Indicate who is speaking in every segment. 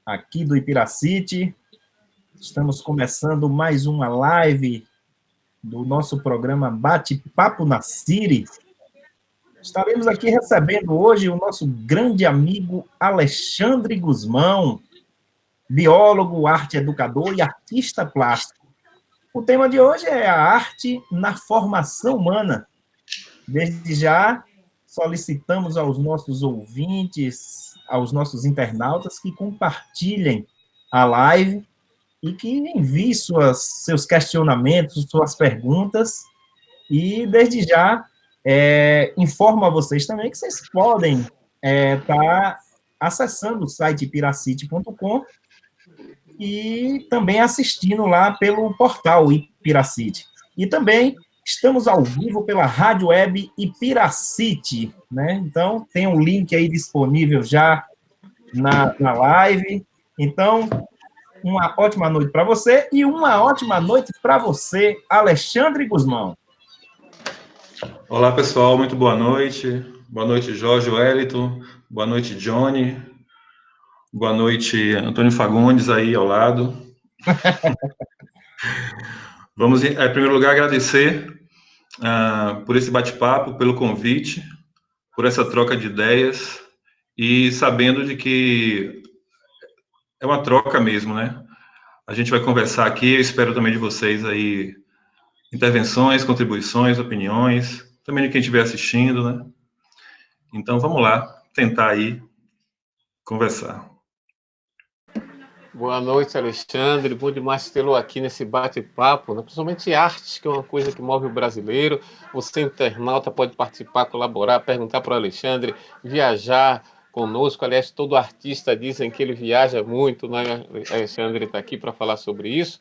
Speaker 1: aqui do Ipiracity. Estamos começando mais uma live do nosso programa Bate-Papo na City. Estaremos aqui recebendo hoje o nosso grande amigo Alexandre Guzmão, biólogo, arte educador e artista plástico. O tema de hoje é a arte na formação humana. Desde já, solicitamos aos nossos ouvintes, aos nossos internautas, que compartilhem a live e que enviem seus questionamentos, suas perguntas. E, desde já, informo a vocês também que vocês podem estar acessando o site piracity.com e também assistindo lá pelo portal Ipiracity. E também estamos ao vivo pela Rádio Web Ipiracity, né? Então, tem um link aí disponível já na live. Então, uma ótima noite para você e uma ótima noite para você, Alexandre Guzmão.
Speaker 2: Olá, pessoal, muito boa noite. Boa noite, Jorge Wellington. Boa noite, Johnny. Boa noite, Antônio Fagundes, aí ao lado. Vamos, em primeiro lugar, agradecer por esse bate-papo, pelo convite, por essa troca de ideias e sabendo de que é uma troca mesmo, né? A gente vai conversar aqui, eu espero também de vocês aí intervenções, contribuições, opiniões, também de quem estiver assistindo, né? Então, vamos lá, tentar aí conversar.
Speaker 3: Boa noite, Alexandre. Bom demais tê-lo aqui nesse bate-papo, né? Principalmente arte, que é uma coisa que move o brasileiro. Você, internauta, pode participar, colaborar, perguntar para o Alexandre, viajar conosco. Aliás, todo artista dizem que ele viaja muito, né? Alexandre está aqui para falar sobre isso.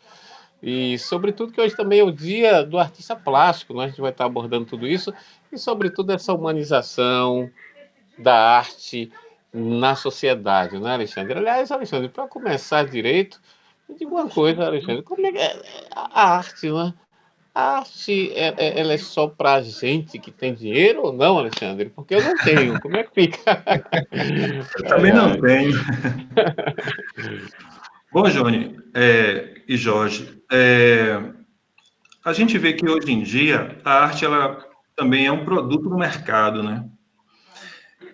Speaker 3: E, sobretudo, que hoje também é o dia do artista plástico, né? A gente vai estar abordando tudo isso. E, sobretudo, essa humanização da arte na sociedade, né, Alexandre? Aliás, Alexandre, para começar direito, me diga uma coisa, Alexandre, como é que é a arte, né? A arte, ela é só para gente que tem dinheiro ou não, Alexandre? Porque eu não tenho. Como é que fica?
Speaker 2: Eu também não tenho. Bom, Johnny e Jorge, a gente vê que hoje em dia a arte ela também é um produto do mercado, né?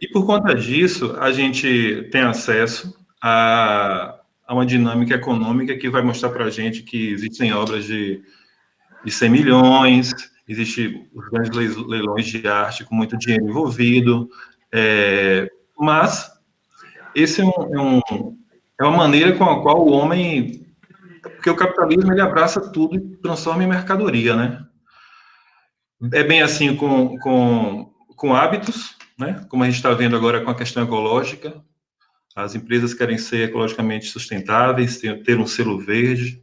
Speaker 2: E por conta disso, a gente tem acesso a uma dinâmica econômica que vai mostrar para a gente que existem obras de 100 milhões, existem os grandes leilões de arte com muito dinheiro envolvido, mas esse é uma maneira com a qual o homem... Porque o capitalismo ele abraça tudo e transforma em mercadoria, né? É bem assim com hábitos, né? Como a gente está vendo agora com a questão ecológica. As empresas querem ser ecologicamente sustentáveis, ter um selo verde.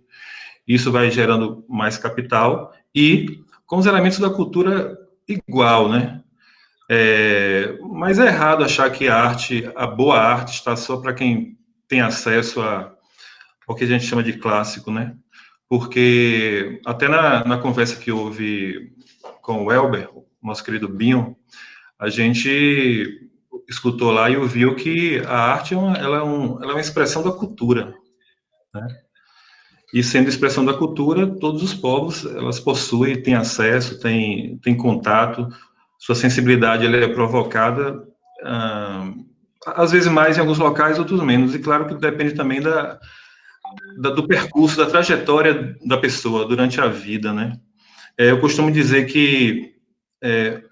Speaker 2: Isso vai gerando mais capital e com os elementos da cultura igual, né? Mas é errado achar que a boa arte está só para quem tem acesso ao que a gente chama de clássico, né? Porque até na conversa que houve com o Elber, nosso querido Binho, a gente escutou lá e ouviu que a arte ela é uma expressão da cultura, né? E sendo expressão da cultura, todos os povos elas possuem, têm acesso, têm contato, sua sensibilidade ela é provocada, às vezes mais em alguns locais, outros menos. E claro que depende também do percurso, da trajetória da pessoa durante a vida, né? Eu costumo dizer que é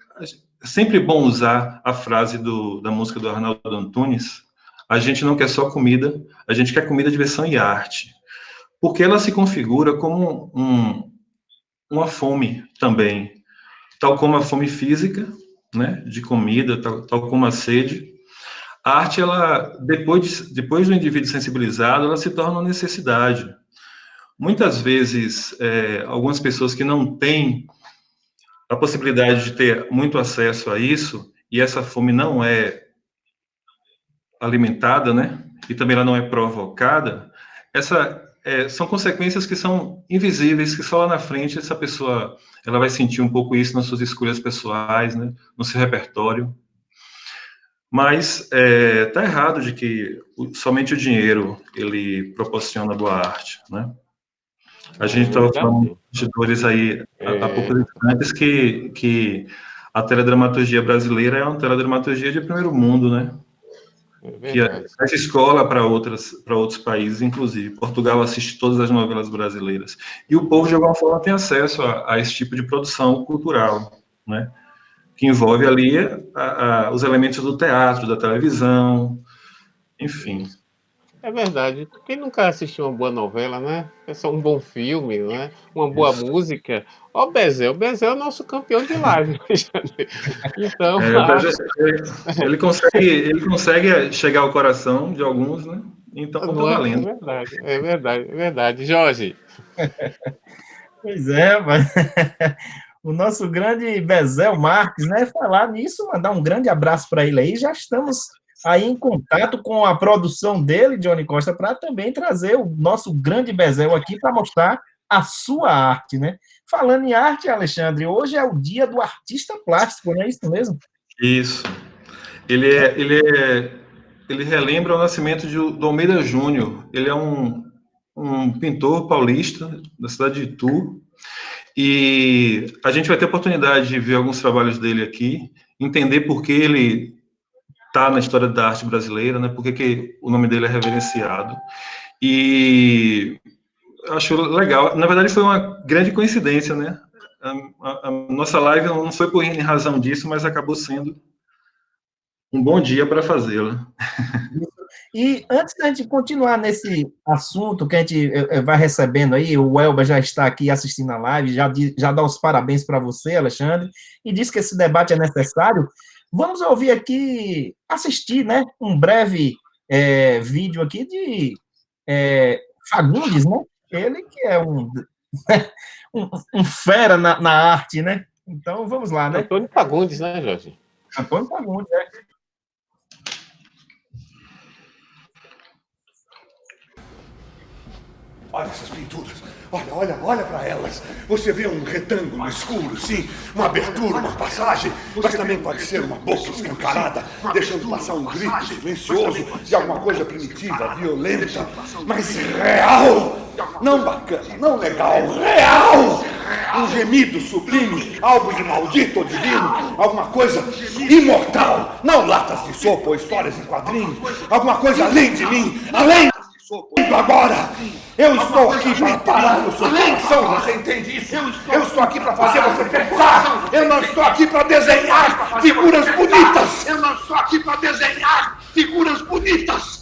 Speaker 2: sempre bom usar a frase da música do Arnaldo Antunes: a gente não quer só comida, a gente quer comida, diversão e arte. Porque ela se configura como uma fome também, tal como a fome física, né, de comida, tal como a sede. A arte, ela, depois do indivíduo sensibilizado, ela se torna uma necessidade. Muitas vezes, algumas pessoas que não têm a possibilidade de ter muito acesso a isso, e essa fome não é alimentada, né, e também ela não é provocada, são consequências que são invisíveis, que só lá na frente essa pessoa ela vai sentir um pouco isso nas suas escolhas pessoais, né, no seu repertório. Mas tá errado de que somente o dinheiro ele proporciona boa arte, né? A gente estava falando com bastidores aí há poucos instantes que a teledramaturgia brasileira é uma teledramaturgia de primeiro mundo, né? Que faz escola para outros países, inclusive. Portugal assiste todas as novelas brasileiras. E o povo, de alguma forma, tem acesso a esse tipo de produção cultural, né? Que envolve ali os elementos do teatro, da televisão, enfim.
Speaker 3: É verdade. Quem nunca assistiu uma boa novela, né? É só um bom filme, né? Uma boa música. Ó, o Bezel é o nosso campeão de live. Então,
Speaker 2: ele consegue chegar ao coração de alguns, né? Então tá
Speaker 3: não é,
Speaker 2: valendo.
Speaker 3: é verdade. Jorge.
Speaker 1: Pois é, mas o nosso grande Bezel Marques, né? Falar nisso, mandar um grande abraço para ele aí. Já estamos aí em contato com a produção dele, Johnny Costa, para também trazer o nosso grande Bezel aqui para mostrar a sua arte, né? Falando em arte, Alexandre, hoje é o dia do artista plástico, não é isso mesmo?
Speaker 2: Isso. Ele relembra o nascimento do Almeida Júnior. Ele é um pintor paulista da cidade de Itu. E a gente vai ter oportunidade de ver alguns trabalhos dele aqui, entender por que ele está na história da arte brasileira, né? Por que o nome dele é reverenciado. E acho legal. Na verdade, foi uma grande coincidência, né? A nossa live não foi por razão disso, mas acabou sendo um bom dia para fazê-la.
Speaker 1: E antes da gente continuar nesse assunto que a gente vai recebendo aí, o Elba já está aqui assistindo a live, já dá os parabéns para você, Alexandre, e diz que esse debate é necessário. Vamos ouvir aqui, assistir, né, um breve vídeo aqui de Fagundes, né? Ele que é um fera na arte, né? Então, vamos lá, né?
Speaker 3: Antônio Fagundes, né, Jorge?
Speaker 1: Antônio Fagundes, né?
Speaker 4: Olha essas pinturas. Olha para elas. Você vê um retângulo escuro, sim, uma abertura, uma passagem, mas também pode ser uma boca escancarada, deixando passar um grito silencioso de alguma coisa primitiva, violenta, mas real. Não bacana, não legal, real. Um gemido sublime, algo de maldito ou divino, alguma coisa imortal. Não latas de sopa ou histórias em quadrinhos, alguma coisa além de mim, além... Agora, eu estou aqui para parar no seu coração, você entende isso? Eu estou aqui para fazer você pensar, eu não estou aqui para desenhar figuras bonitas. Eu não estou aqui para desenhar figuras bonitas.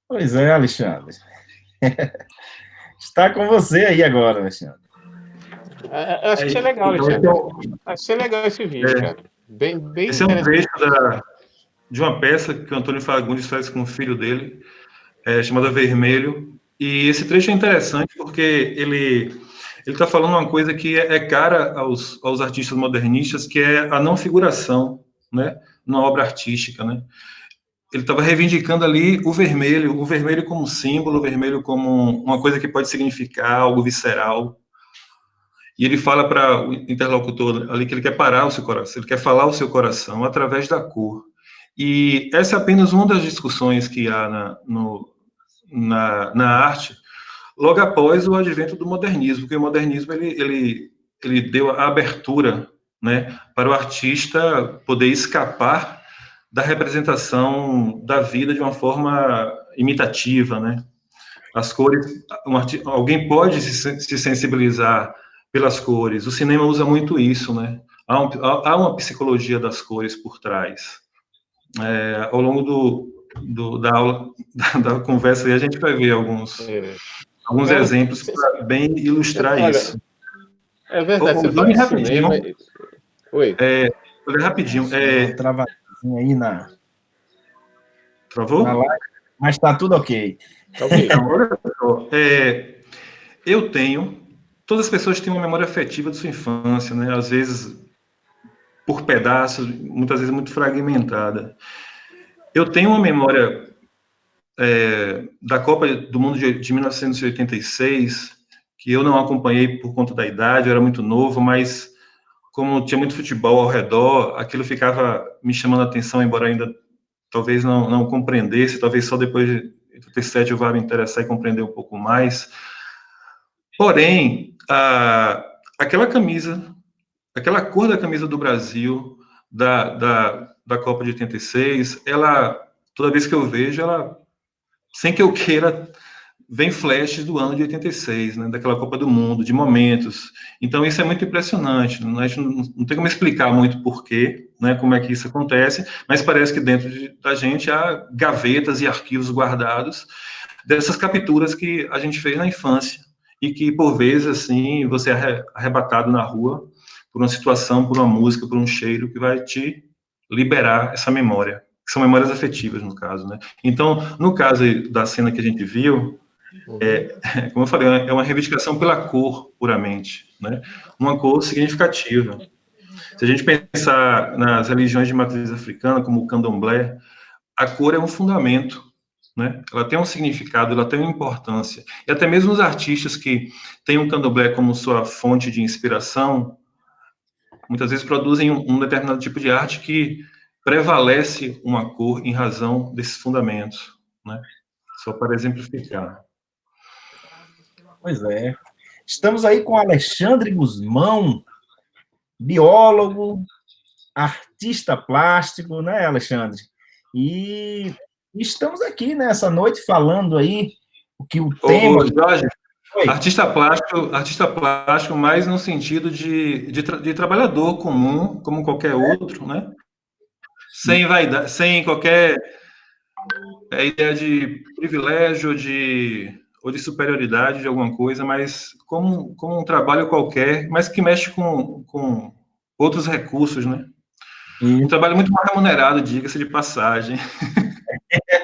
Speaker 1: Pois é, Alexandre. Está com você aí agora, Alexandre.
Speaker 3: Eu acho que é legal, Alexandre. Achei legal esse vídeo, cara. Bem
Speaker 2: esse é um trecho de uma peça que o Antônio Fagundes faz com o filho dele, chamada Vermelho. E esse trecho é interessante porque ele está falando uma coisa que é cara aos artistas modernistas, que é a não figuração, né, numa obra artística, né? Ele estava reivindicando ali o vermelho como símbolo, o vermelho como uma coisa que pode significar algo visceral. E ele fala para o interlocutor ali que ele quer parar o seu coração, ele quer falar o seu coração através da cor. E essa é apenas uma das discussões que há na arte, logo após o advento do modernismo, porque o modernismo ele deu a abertura, né, para o artista poder escapar da representação da vida de uma forma imitativa, né? As cores, alguém pode se sensibilizar pelas cores. O cinema usa muito isso, né? Há uma psicologia das cores por trás. Ao longo da aula, da conversa, a gente vai ver alguns exemplos para bem ilustrar isso.
Speaker 3: É verdade, você fala de cinema... Oi.
Speaker 2: Rapidinho.
Speaker 1: Uma travadinha aí na...
Speaker 2: Travou?
Speaker 1: Na live, mas está tudo ok.
Speaker 2: Então, olha só, eu tenho... Todas as pessoas têm uma memória afetiva de sua infância, né? Às vezes por pedaços, muitas vezes muito fragmentada. Eu tenho uma memória da Copa do Mundo de 1986, que eu não acompanhei por conta da idade, eu era muito novo, mas como tinha muito futebol ao redor, aquilo ficava me chamando a atenção, embora ainda talvez não compreendesse, talvez só depois de 87 eu vá me interessar e compreender um pouco mais. Porém, aquela camisa, aquela cor da camisa do Brasil, da Copa de 86, ela, toda vez que eu vejo, ela, sem que eu queira, vem flashes do ano de 86, né, daquela Copa do Mundo, de momentos. Então, isso é muito impressionante. A gente não tem como explicar muito porquê, né, como é que isso acontece, mas parece que dentro da gente há gavetas e arquivos guardados dessas capturas que a gente fez na infância e que, por vezes, assim, você é arrebatado na rua por uma situação, por uma música, por um cheiro que vai te liberar essa memória, que são memórias afetivas, no caso, né? Então, no caso da cena que a gente viu, como eu falei, é uma reivindicação pela cor, puramente, né? Uma cor significativa. Se a gente pensar nas religiões de matriz africana, como o candomblé, a cor é um fundamento, né? Ela tem um significado, ela tem uma importância. E até mesmo os artistas que têm o candomblé como sua fonte de inspiração, muitas vezes produzem um determinado tipo de arte que prevalece uma cor em razão desses fundamentos, né? Só para exemplificar.
Speaker 1: Pois é. Estamos aí com Alexandre Guzmão, biólogo, artista plástico, né, Alexandre? E estamos aqui nessa noite falando aí o que o tema...
Speaker 2: Ô, Jorge,
Speaker 1: Oi.
Speaker 2: artista plástico mais no sentido de trabalhador comum, como qualquer outro, né? Sem vaidade, sem qualquer ideia de privilégio ou de superioridade de alguma coisa, mas como um trabalho qualquer, mas que mexe com outros recursos, né? Um trabalho muito mais remunerado, diga-se de passagem.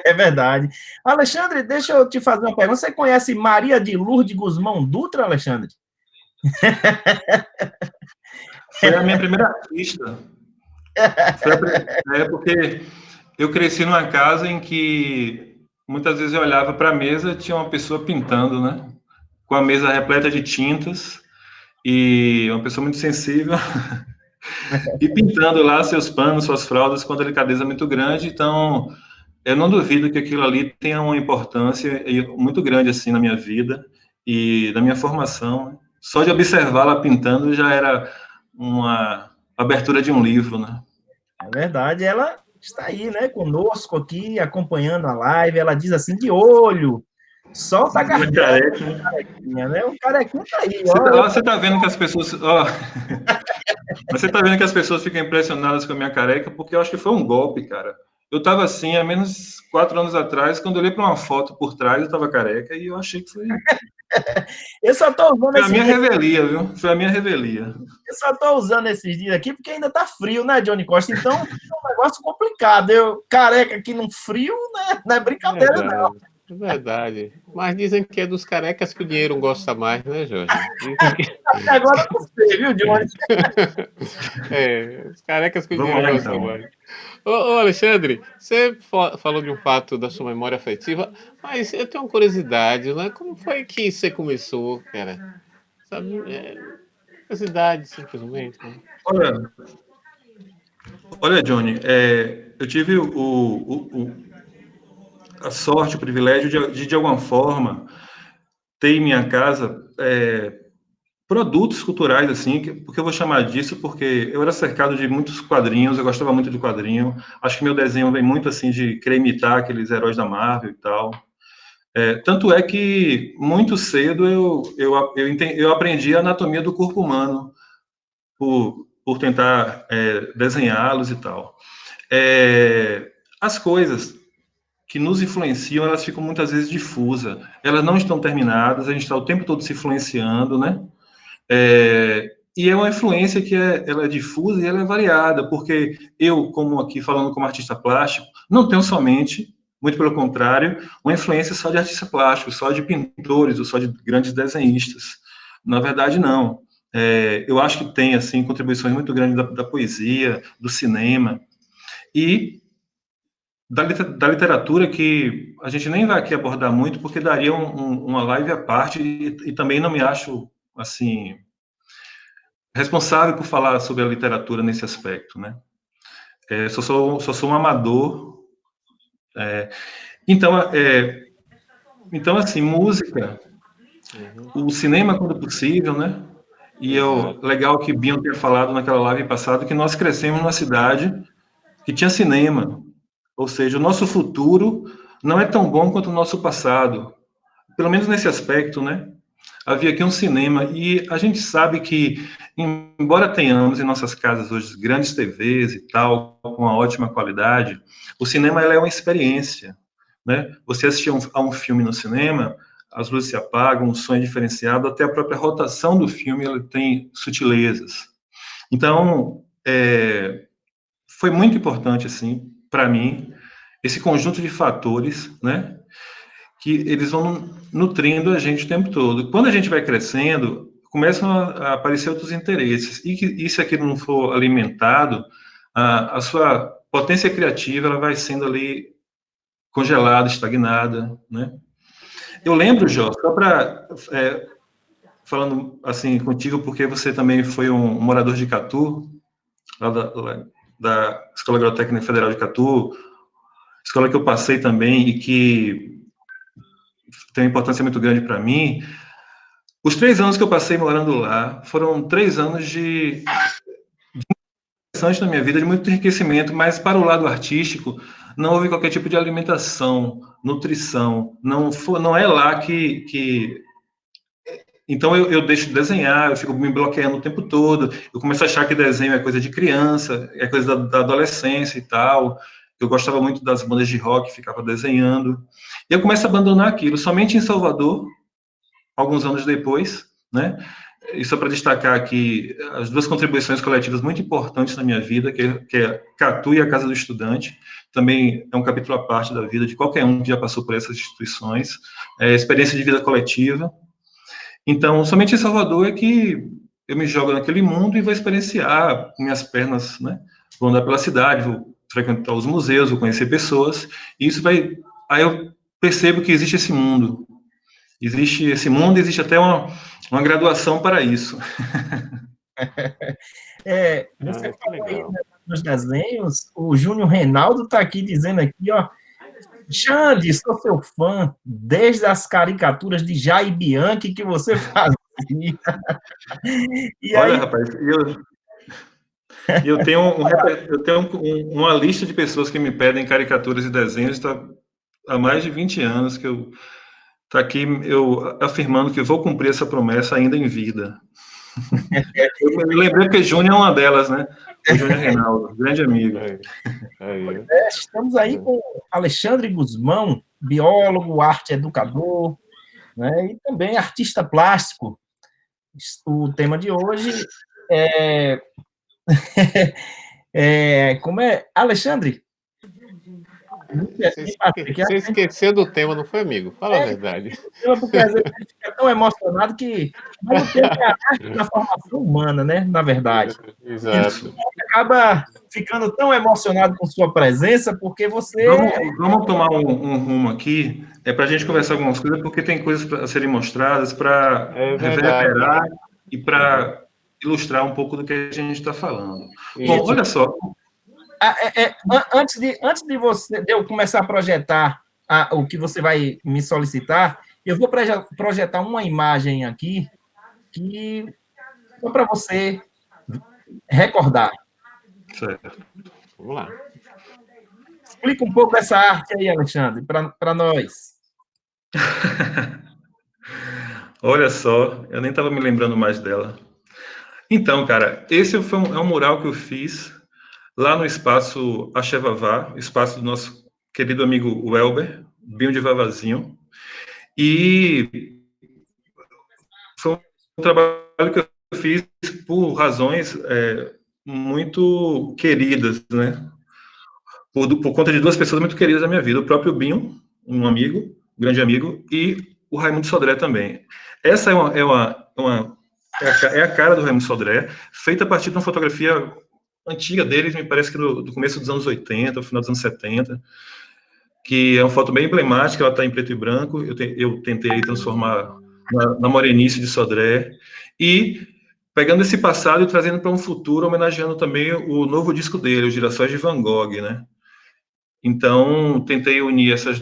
Speaker 1: É verdade. Alexandre, deixa eu te fazer uma pergunta. Você conhece Maria de Lourdes Guzmão Dutra, Alexandre?
Speaker 2: Foi a minha primeira artista. Porque eu cresci numa casa em que muitas vezes eu olhava para a mesa, tinha uma pessoa pintando, né? Com a mesa repleta de tintas e uma pessoa muito sensível e pintando lá seus panos, suas fraldas com uma delicadeza muito grande. Então, eu não duvido que aquilo ali tenha uma importância muito grande assim na minha vida e na minha formação. Só de observá-la pintando já era uma abertura de um livro, né?
Speaker 1: É verdade. Ela está aí, né, conosco aqui, acompanhando a live. Ela diz assim, de olho, solta a carequinha, né? O carequinha tá aí, ó.
Speaker 2: Você tá vendo que as pessoas... Ó, você tá vendo que as pessoas ficam impressionadas com a minha careca, porque eu acho que foi um golpe, cara. Eu tava assim, há menos 4 anos atrás, quando eu olhei para uma foto por trás, eu tava careca, e eu achei que foi...
Speaker 1: Eu só tô usando
Speaker 2: Foi a minha revelia, viu? Foi a minha revelia.
Speaker 1: Eu só tô usando esses dias aqui porque ainda tá frio, né, Johnny Costa? Então, é um negócio complicado. Eu, careca aqui no frio, né? Não é brincadeira, não.
Speaker 3: É verdade. Mas dizem que é dos carecas que o dinheiro gosta mais, né, Jorge?
Speaker 1: Até agora eu não sei, viu, Johnny?
Speaker 3: Os carecas que o dinheiro gosta mais. Ô, Alexandre, você falou de um fato da sua memória afetiva, mas eu tenho uma curiosidade, né? Como foi que você começou, cara? Sabe, curiosidade, simplesmente. Né?
Speaker 2: Olha, Johnny, eu tive a sorte, o privilégio de alguma forma, ter em minha casa produtos culturais, assim, porque eu vou chamar disso, porque eu era cercado de muitos quadrinhos, eu gostava muito de quadrinho, acho que meu desenho vem muito, assim, de querer imitar aqueles heróis da Marvel e tal. Tanto é que, muito cedo, eu aprendi a anatomia do corpo humano, por tentar desenhá-los e tal. As coisas que nos influenciam, elas ficam muitas vezes difusas. Elas não estão terminadas, a gente está o tempo todo se influenciando, né? E é uma influência que ela é difusa e ela é variada, porque eu, como aqui falando como artista plástico, não tenho somente, muito pelo contrário, uma influência só de artista plástico, só de pintores ou só de grandes desenhistas. Na verdade, não. Eu acho que tem, assim, contribuições muito grandes da poesia, do cinema, e da literatura que a gente nem vai aqui abordar muito, porque daria uma live à parte, e também não me acho, assim, responsável por falar sobre a literatura nesse aspecto, né? Só sou um amador. Então, então, assim, música, o cinema quando possível, né? E legal que Binho tenha falado naquela live passada que nós crescemos numa cidade que tinha cinema. Ou seja, o nosso futuro não é tão bom quanto o nosso passado. Pelo menos nesse aspecto, né? Havia aqui um cinema e a gente sabe que, embora tenhamos em nossas casas hoje grandes TVs e tal, com uma ótima qualidade, o cinema ela é uma experiência, né? Você assistir a um filme no cinema, as luzes se apagam, o som é diferenciado, até a própria rotação do filme ela tem sutilezas. Então, foi muito importante, assim, para mim, esse conjunto de fatores, né? Que eles vão nutrindo a gente o tempo todo. Quando a gente vai crescendo, começam a aparecer outros interesses. E que se aquilo não for alimentado, a sua potência criativa ela vai sendo ali congelada, estagnada, né? Eu lembro, Jó, só para falando assim contigo, porque você também foi um morador de Catu, lá da Escola Agrotécnica Federal de Catu, escola que eu passei também e que tem uma importância muito grande para mim. Os 3 anos que eu passei morando lá foram 3 anos de interessante na minha vida, de muito enriquecimento, mas para o lado artístico não houve qualquer tipo de alimentação, nutrição, não é lá que... Então eu deixo de desenhar, eu fico me bloqueando o tempo todo, eu começo a achar que desenho é coisa de criança, é coisa da adolescência e tal. Eu gostava muito das bandas de rock, ficava desenhando. E eu começo a abandonar aquilo. Somente em Salvador, alguns anos depois, né? E só para destacar aqui as 2 contribuições coletivas muito importantes na minha vida, que é Catu e a Casa do Estudante, também é um capítulo à parte da vida de qualquer um que já passou por essas instituições, experiência de vida coletiva. Então, somente em Salvador é que eu me jogo naquele mundo e vou experienciar, minhas pernas, né? Vou andar pela cidade, vou frequentar os museus, vou conhecer pessoas, e isso vai... Aí eu percebo que existe esse mundo, existe até uma graduação para isso.
Speaker 1: Você falou aí,
Speaker 3: legal.
Speaker 1: né, nos desenhos, o Júnior Reinaldo está aqui dizendo aqui, ó, Xande, sou seu fã, desde as caricaturas de Jair Bianchi que você fazia. E
Speaker 2: Olha,
Speaker 1: aí,
Speaker 2: rapaz, eu tenho, uma lista de pessoas que me pedem caricaturas e desenhos há mais de 20 anos que eu tá aqui eu afirmando que vou cumprir essa promessa ainda em vida. Eu me lembrei que Júnior é uma delas, né? O Júnior Reinaldo, grande amigo.
Speaker 3: Aí.
Speaker 1: estamos aí com Alexandre Guzmão, biólogo, arte educador, né, e também artista plástico. O tema de hoje é, como é, Alexandre?
Speaker 3: Você esqueceu do tema, não foi, amigo? Fala a verdade.
Speaker 1: Porque às vezes a gente fica tão emocionado que... Mas o tema é a arte da formação humana, né? Na verdade.
Speaker 3: Exato.
Speaker 1: Acaba ficando tão emocionado com sua presença, porque você...
Speaker 2: Vamos tomar um rumo aqui, para a gente conversar algumas coisas, porque tem coisas a serem mostradas para reverberar e para ilustrar um pouco do que a gente está falando.
Speaker 3: Isso.
Speaker 2: Bom, olha só.
Speaker 1: Antes de eu começar a projetar o que você vai me solicitar, eu vou projetar uma imagem aqui que só para você recordar.
Speaker 2: Certo.
Speaker 3: Vamos lá.
Speaker 1: Explica um pouco dessa arte aí, Alexandre, para nós.
Speaker 2: Olha só, eu nem estava me lembrando mais dela. Então, cara, esse é um mural que eu fiz lá no espaço Axé Vavá, espaço do nosso querido amigo Welber, Binho de Vavazinho. E foi um trabalho que eu fiz por razões muito queridas, né? Por conta de 2 pessoas muito queridas da minha vida, o próprio Binho, um amigo, um grande amigo, e o Raimundo Sodré também. Essa é a cara do Raimundo Sodré, feita a partir de uma fotografia antiga deles, me parece que do começo dos anos 80, final dos anos 70. que é uma foto bem emblemática, ela está em preto e branco, eu tentei aí transformar na Morenice de Sodré, e pegando esse passado e trazendo para um futuro, homenageando também o novo disco dele, Os Girassóis de Van Gogh, né? Então, tentei unir esses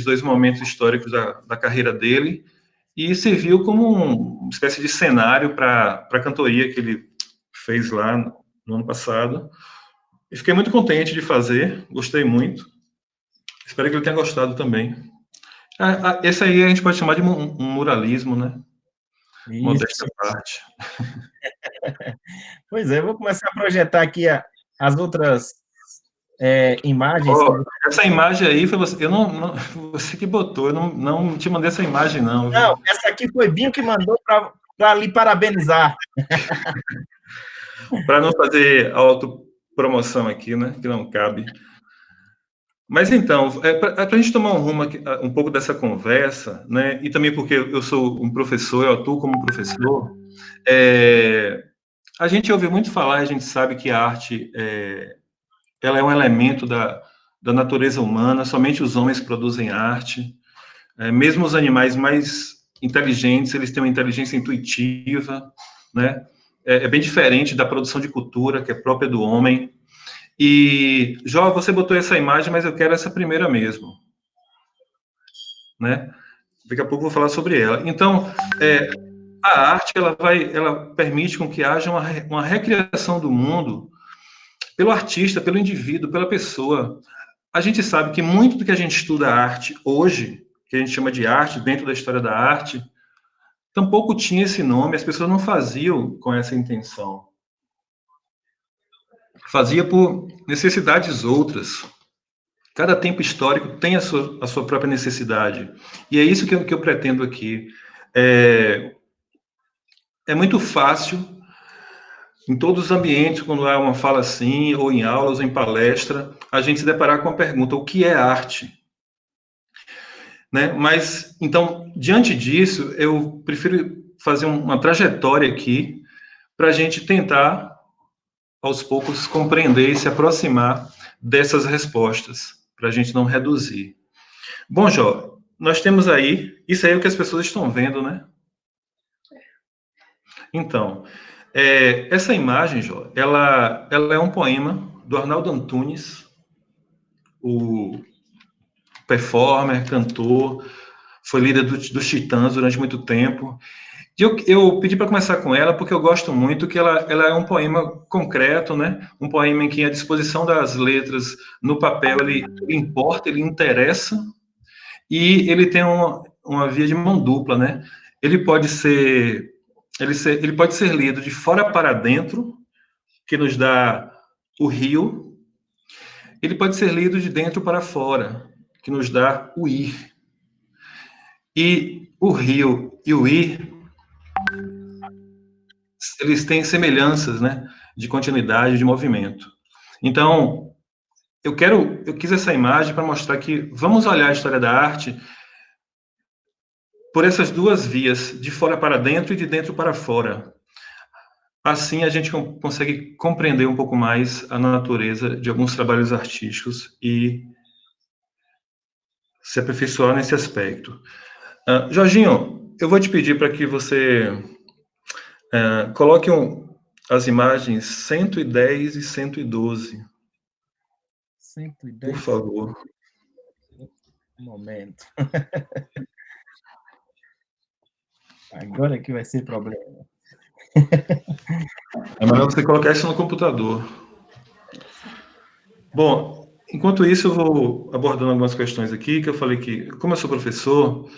Speaker 2: dois momentos históricos da carreira dele, e serviu como uma espécie de cenário para a cantoria que ele fez lá no ano passado. E fiquei muito contente de fazer, gostei muito. Espero que ele tenha gostado também. Esse aí a gente pode chamar de um muralismo, né? Modéstia
Speaker 1: Isso.
Speaker 2: à parte.
Speaker 1: Pois é, eu vou começar a projetar aqui as outras imagens.
Speaker 2: Oh, essa imagem aí foi você. Você que botou, eu não te mandei essa imagem, não.
Speaker 1: Não, essa aqui foi Binho que mandou para lhe parabenizar.
Speaker 2: Para não fazer autopromoção aqui, né? Que não cabe. Mas então, para a gente tomar um rumo aqui, um pouco dessa conversa, né? E também porque eu sou um professor, eu atuo como professor, a gente ouve muito falar, a gente sabe que a arte ela é um elemento da natureza humana, somente os homens produzem arte, mesmo os animais mais inteligentes, eles têm uma inteligência intuitiva, né? É bem diferente da produção de cultura, que é própria do homem. E, Jó, você botou essa imagem, mas eu quero essa primeira mesmo, né? Daqui a pouco eu vou falar sobre ela. Então, a arte, ela permite com que haja uma recriação do mundo pelo artista, pelo indivíduo, pela pessoa. A gente sabe que muito do que a gente estuda arte hoje, que a gente chama de arte, dentro da história da arte, tampouco tinha esse nome, as pessoas não faziam com essa intenção. Fazia por necessidades outras. Cada tempo histórico tem a sua própria necessidade. E é isso que eu pretendo aqui. É muito fácil, em todos os ambientes, quando há uma fala assim, ou em aulas, ou em palestra, a gente se deparar com a pergunta: o que é arte? Né? Mas, então, diante disso, eu prefiro fazer uma trajetória aqui para a gente tentar, aos poucos, compreender e se aproximar dessas respostas, para a gente não reduzir. Bom, Jó, nós temos aí, isso aí é o que as pessoas estão vendo, né? Então, essa imagem, Jó, ela é um poema do Arnaldo Antunes, o performer, cantor, foi líder dos Titãs durante muito tempo. E eu pedi para começar com ela porque eu gosto muito que ela é um poema concreto, né? Um poema em que a disposição das letras no papel ele importa, ele interessa, e ele tem uma via de mão dupla, né? Ele pode ser lido de fora para dentro, que nos dá o rio. Ele pode ser lido de dentro para fora, que nos dá o ir. E o rio e o ir, eles têm semelhanças, né? De continuidade, de movimento. Então, eu quis essa imagem para mostrar que vamos olhar a história da arte por essas duas vias, de fora para dentro e de dentro para fora. Assim, a gente consegue compreender um pouco mais a natureza de alguns trabalhos artísticos e se aperfeiçoar nesse aspecto. Jorginho, eu vou te pedir para que você coloque as imagens 110 e 112.
Speaker 1: 110.
Speaker 2: Por favor.
Speaker 1: Um momento. Agora que vai ser problema.
Speaker 2: É melhor você colocar isso no computador. Bom, enquanto isso, eu vou abordando algumas questões aqui, que eu falei que, como eu sou professor,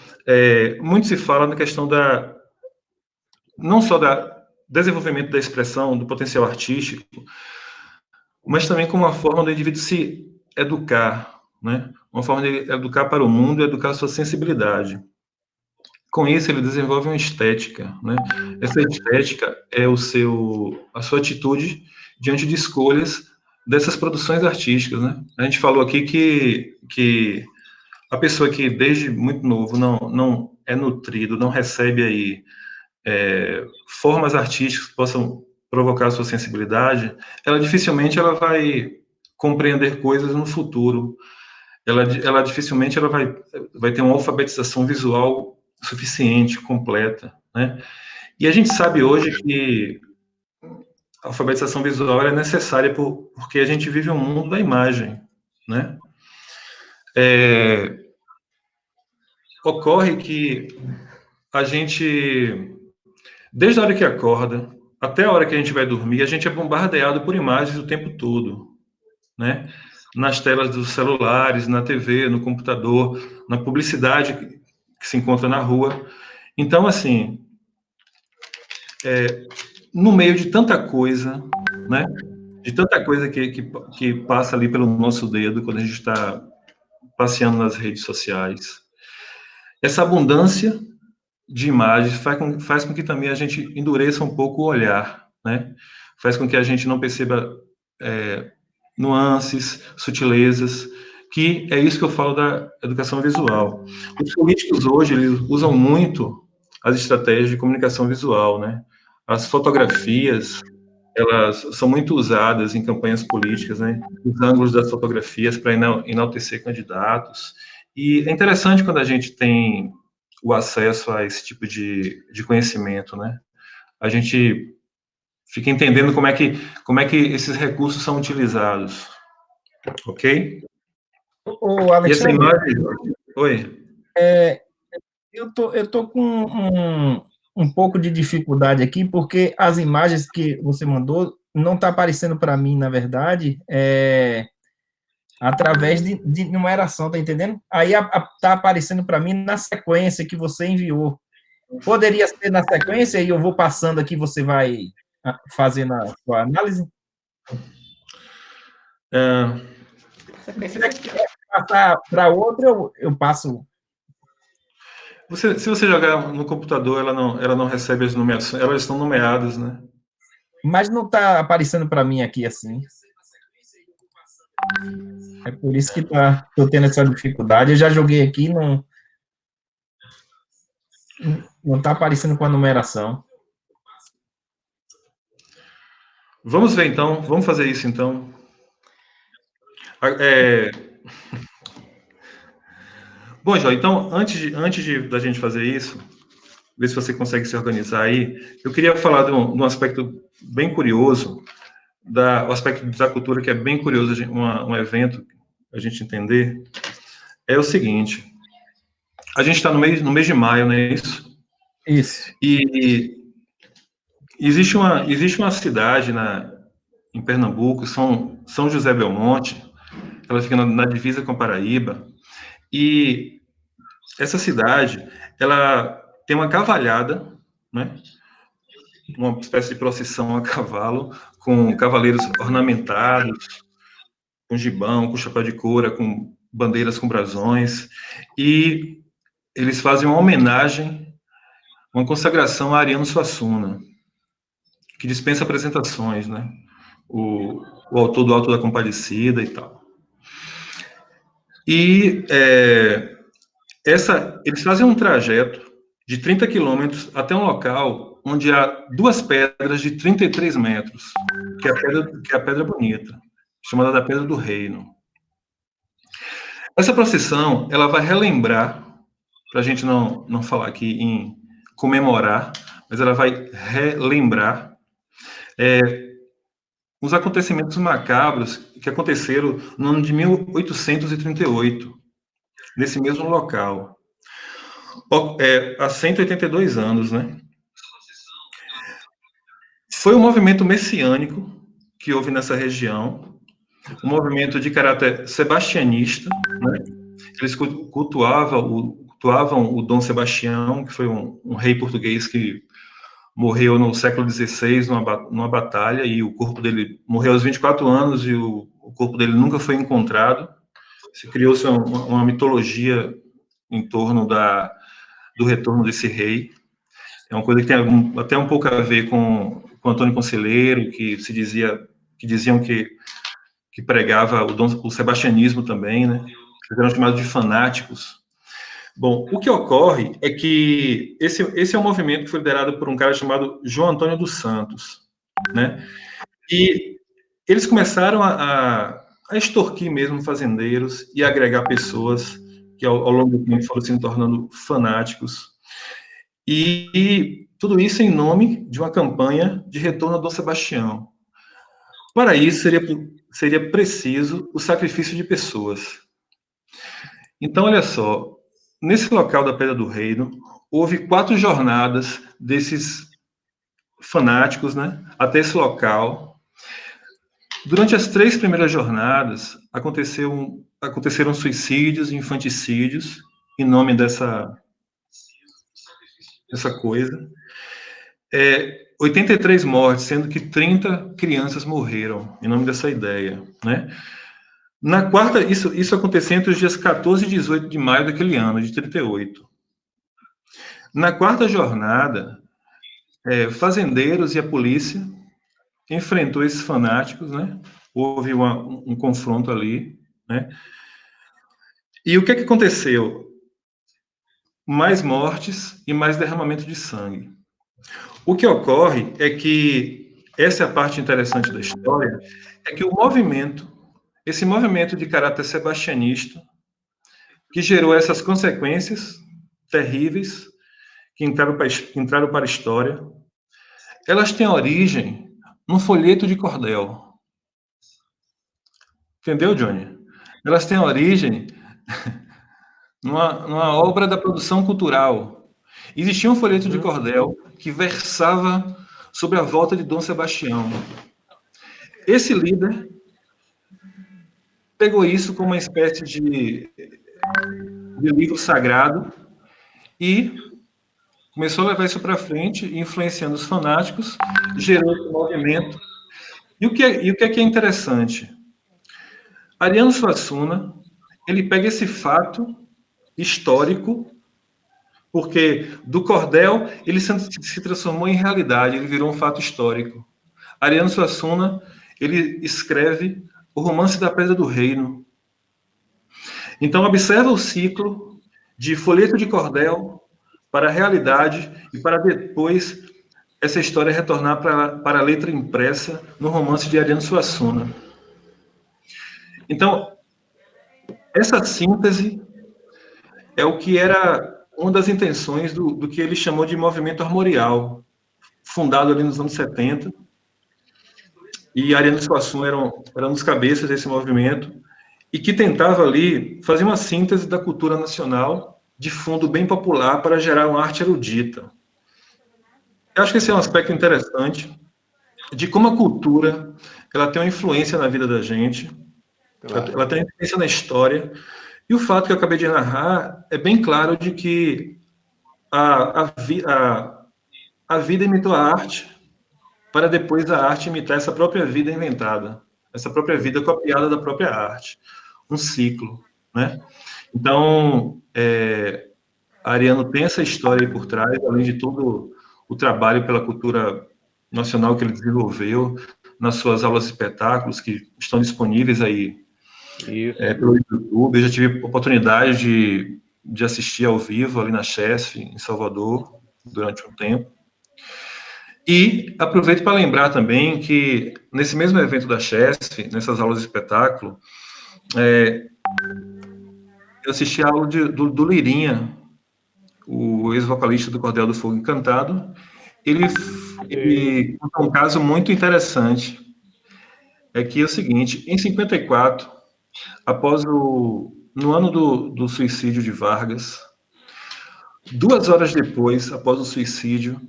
Speaker 2: muito se fala na questão não só da desenvolvimento da expressão, do potencial artístico, mas também como uma forma do indivíduo se educar, né? Uma forma de educar para o mundo e educar a sua sensibilidade. Com isso, ele desenvolve uma estética, né? Essa estética é a sua atitude diante de escolhas dessas produções artísticas, né? A gente falou aqui que a pessoa que desde muito novo não é nutrido, não recebe aí formas artísticas que possam provocar a sua sensibilidade, ela dificilmente ela vai compreender coisas no futuro. ela dificilmente ela vai ter uma alfabetização visual suficiente, completa, né? E a gente sabe hoje que a alfabetização visual é necessária porque a gente vive um mundo da imagem, né? Ocorre que a gente, desde a hora que acorda até a hora que a gente vai dormir, a gente é bombardeado por imagens o tempo todo, né? Nas telas dos celulares, na TV, no computador, na publicidade que se encontra na rua. Então, assim, no meio de tanta coisa, né? De tanta coisa que passa ali pelo nosso dedo quando a gente está passeando nas redes sociais. Essa abundância de imagens faz com que também a gente endureça um pouco o olhar, né? Faz com que a gente não perceba nuances, sutilezas, que é isso que eu falo da educação visual. Os políticos hoje, eles usam muito as estratégias de comunicação visual, né? As fotografias, elas são muito usadas em campanhas políticas, né? Os ângulos das fotografias para enaltecer candidatos. E é interessante quando a gente tem o acesso a esse tipo de conhecimento, né? A gente fica entendendo como é que esses recursos são utilizados, ok?
Speaker 1: Ô,
Speaker 2: E essa
Speaker 1: Alexandre,
Speaker 2: imagem... Oi?
Speaker 1: eu tô com um pouco de dificuldade aqui, porque as imagens que você mandou não está aparecendo para mim, na verdade, através de numeração, tá entendendo? Aí tá aparecendo para mim na sequência que você enviou. Poderia ser na sequência e eu vou passando aqui, você vai fazendo a sua análise? Se quiser passar para outra, eu passo.
Speaker 2: Se você jogar no computador, ela não recebe as nomeações, elas estão nomeadas, né?
Speaker 1: Mas não está aparecendo para mim aqui assim. É por isso que tô tendo essa dificuldade. Eu já joguei aqui, não está aparecendo com a numeração.
Speaker 2: Vamos ver então, vamos fazer isso então. Bom, Jó, então, da gente fazer isso, ver se você consegue se organizar aí, eu queria falar de um aspecto bem curioso, o aspecto da cultura que é bem curioso, um evento, a gente entender, é o seguinte, a gente está no mês de maio, não é isso?
Speaker 1: Isso.
Speaker 2: E existe uma cidade em Pernambuco, São José Belmonte, ela fica na divisa com a Paraíba, e essa cidade, ela tem uma cavalhada, né? Uma espécie de procissão a cavalo, com cavaleiros ornamentados, com gibão, com chapéu de coura, com bandeiras com brasões, e eles fazem uma homenagem, uma consagração a Ariano Suassuna, que dispensa apresentações, né? O autor do Alto da Compadecida e tal. E eles fazem um trajeto de 30 quilômetros até um local onde há duas pedras de 33 metros, que é a Pedra Bonita, chamada da Pedra do Reino. Essa procissão, ela vai relembrar, para a gente não falar aqui em comemorar, mas ela vai relembrar os acontecimentos macabros que aconteceram no ano de 1838, nesse mesmo local. Há 182 anos, né? Foi um movimento messiânico que houve nessa região, um movimento de caráter sebastianista, né? Eles cultuavam o Dom Sebastião, que foi um rei português que morreu no século XVI numa batalha, e o corpo dele morreu aos 24 anos e o corpo dele nunca foi encontrado. Se criou-se uma mitologia em torno do retorno desse rei. É uma coisa que tem até um pouco a ver com Antônio Conselheiro, que diziam que pregava o sebastianismo também, né? Eles eram chamados de fanáticos. Bom, o que ocorre é que esse é um movimento que foi liderado por um cara chamado João Antônio dos Santos, né? E eles começaram a a extorquir mesmo fazendeiros e agregar pessoas que ao longo do tempo foram se tornando fanáticos. E tudo isso em nome de uma campanha de retorno a Dom Sebastião. Para isso, seria preciso o sacrifício de pessoas. Então, olha só, nesse local da Pedra do Reino, houve 4 jornadas desses fanáticos, né, até esse local. Durante as 3 primeiras jornadas, aconteceram suicídios e infanticídios em nome dessa coisa. 83 mortes, sendo que 30 crianças morreram em nome dessa ideia, né? Na quarta, isso aconteceu entre os dias 14 e 18 de maio daquele ano, de 38. Na quarta jornada, fazendeiros e a polícia enfrentou esses fanáticos, né? Houve um confronto ali, né? E o que aconteceu? Mais mortes e mais derramamento de sangue. O que ocorre é que, essa é a parte interessante da história, é que esse movimento de caráter sebastianista, que gerou essas consequências terríveis que entraram para a história, elas têm origem num folheto de cordel. Entendeu, Johnny? Elas têm origem numa obra da produção cultural. Existia um folheto de cordel que versava sobre a volta de Dom Sebastião. Esse líder pegou isso como uma espécie de livro sagrado e começou a levar isso para frente, influenciando os fanáticos, gerou esse movimento. E o que é interessante? Ariano Suassuna, ele pega esse fato histórico, porque do cordel ele se transformou em realidade, ele virou um fato histórico. Ariano Suassuna, ele escreve o Romance da Pedra do Reino. Então, observa o ciclo de folheto de cordel para a realidade e para depois essa história retornar para a letra impressa no romance de Ariano Suassuna. Então, essa síntese é o que era uma das intenções do que ele chamou de movimento armorial, fundado ali nos anos 70, e Ariano Suassuna era um dos cabeças desse movimento, e que tentava ali fazer uma síntese da cultura nacional de fundo bem popular para gerar uma arte erudita. Eu acho que esse é um aspecto interessante de como a cultura ela tem uma influência na vida da gente, claro. Ela tem uma influência na história, e o fato que eu acabei de narrar é bem claro de que a vida imitou a arte para depois a arte imitar essa própria vida inventada, essa própria vida copiada da própria arte. Um ciclo, né? Então, Ariano tem essa história aí por trás, além de todo o trabalho pela cultura nacional que ele desenvolveu nas suas aulas de espetáculos, que estão disponíveis aí pelo YouTube. Eu já tive oportunidade de assistir ao vivo ali na Chesf, em Salvador, durante um tempo. E aproveito para lembrar também que, nesse mesmo evento da Chesf, nessas aulas de espetáculo, eu assisti a aula do Lirinha, o ex-vocalista do Cordel do Fogo Encantado. Ele conta um caso muito interessante. É que é o seguinte, em 54, no ano do suicídio de Vargas, 2 horas depois, após o suicídio,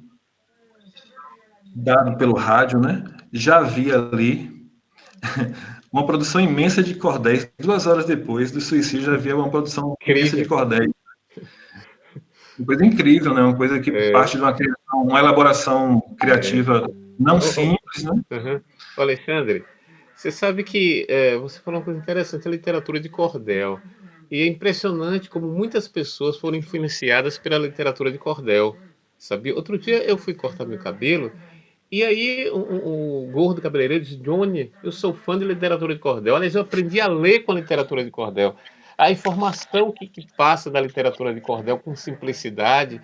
Speaker 2: dado pelo rádio, né, já havia ali uma produção imensa de cordéis. 2 horas depois do suicídio, já havia uma produção imensa de cordéis. Uma coisa incrível, né? Uma coisa que parte de uma elaboração criativa não simples, né?
Speaker 3: Uhum. Alexandre, você sabe que você falou uma coisa interessante, a literatura de cordel. E é impressionante como muitas pessoas foram influenciadas pela literatura de cordel, sabia? Outro dia eu fui cortar meu cabelo e aí o gordo cabeleireiro disse: Johnny, eu sou fã de literatura de cordel. Aliás, eu aprendi a ler com a literatura de cordel. A informação que passa da literatura de cordel com simplicidade,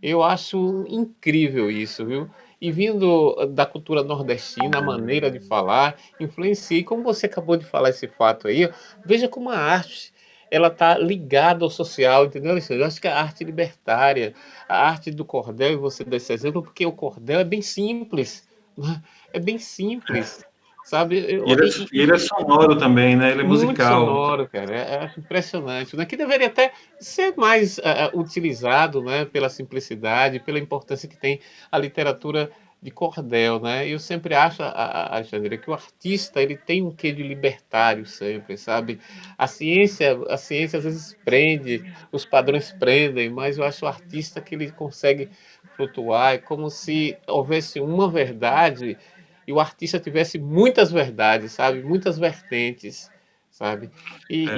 Speaker 3: eu acho incrível isso, viu? e vindo da cultura nordestina, a maneira de falar, influencia. E como você acabou de falar esse fato aí, veja como a arte ela está ligada ao social, entendeu, Alexandre? Eu acho que a arte libertária, a arte do cordel, e você dá esse exemplo, porque o cordel é bem simples, né? É bem simples, sabe?
Speaker 2: E ele é sonoro também, né? Ele é
Speaker 3: Muito
Speaker 2: musical.
Speaker 3: sonoro, cara. É impressionante, né? Que deveria até ser mais utilizado, né? Pela simplicidade, pela importância que tem a literatura de cordel, né? E eu sempre acho, Alexandre, que o artista ele tem um quê de libertário sempre, sabe? A ciência às vezes prende, os padrões prendem, mas eu acho o artista que ele consegue flutuar, é como se houvesse uma verdade e o artista tivesse muitas verdades, sabe? Muitas vertentes, sabe?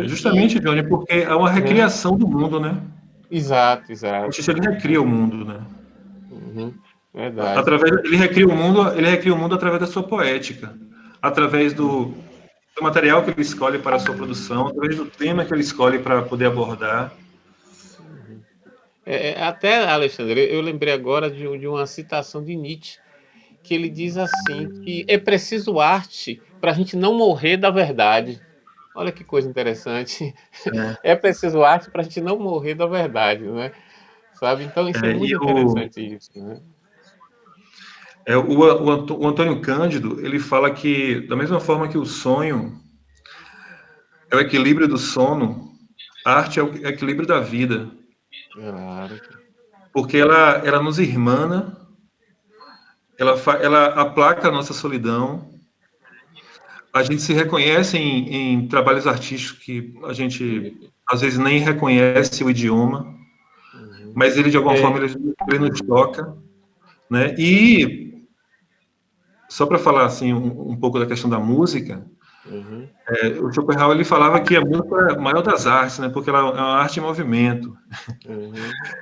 Speaker 2: Justamente, Johnny, porque é uma
Speaker 3: Né?
Speaker 2: recriação do mundo, né?
Speaker 3: Exato,
Speaker 2: O
Speaker 3: exato.
Speaker 2: artista ele recria o mundo, né?
Speaker 3: Uhum, verdade.
Speaker 2: Ele recria o mundo através da sua poética, através do material que ele escolhe para a sua produção, através do tema que ele escolhe para poder abordar.
Speaker 3: Até, Alexandre, eu lembrei agora de uma citação de Nietzsche, que ele diz assim, que é preciso arte para a gente não morrer da verdade. Olha que coisa interessante. É preciso arte para a gente não morrer da verdade, né? Sabe? Então, isso é
Speaker 2: E
Speaker 3: muito interessante, isso, né?
Speaker 2: o Antônio Cândido, ele fala que, da mesma forma que o sonho é o equilíbrio do sono, a arte é o equilíbrio da vida,
Speaker 3: Claro.
Speaker 2: porque ela nos irmana, ela aplaca a nossa solidão, a gente se reconhece em trabalhos artísticos que a gente, às vezes, nem reconhece o idioma,
Speaker 3: Uhum.
Speaker 2: mas ele, de alguma forma, ele nos toca, né? E, só para falar, assim, um pouco da questão da música,
Speaker 3: Uhum.
Speaker 2: o Schopenhauer, ele falava que a música é a maior das artes, né? Porque ela é uma arte em movimento,
Speaker 3: Uhum.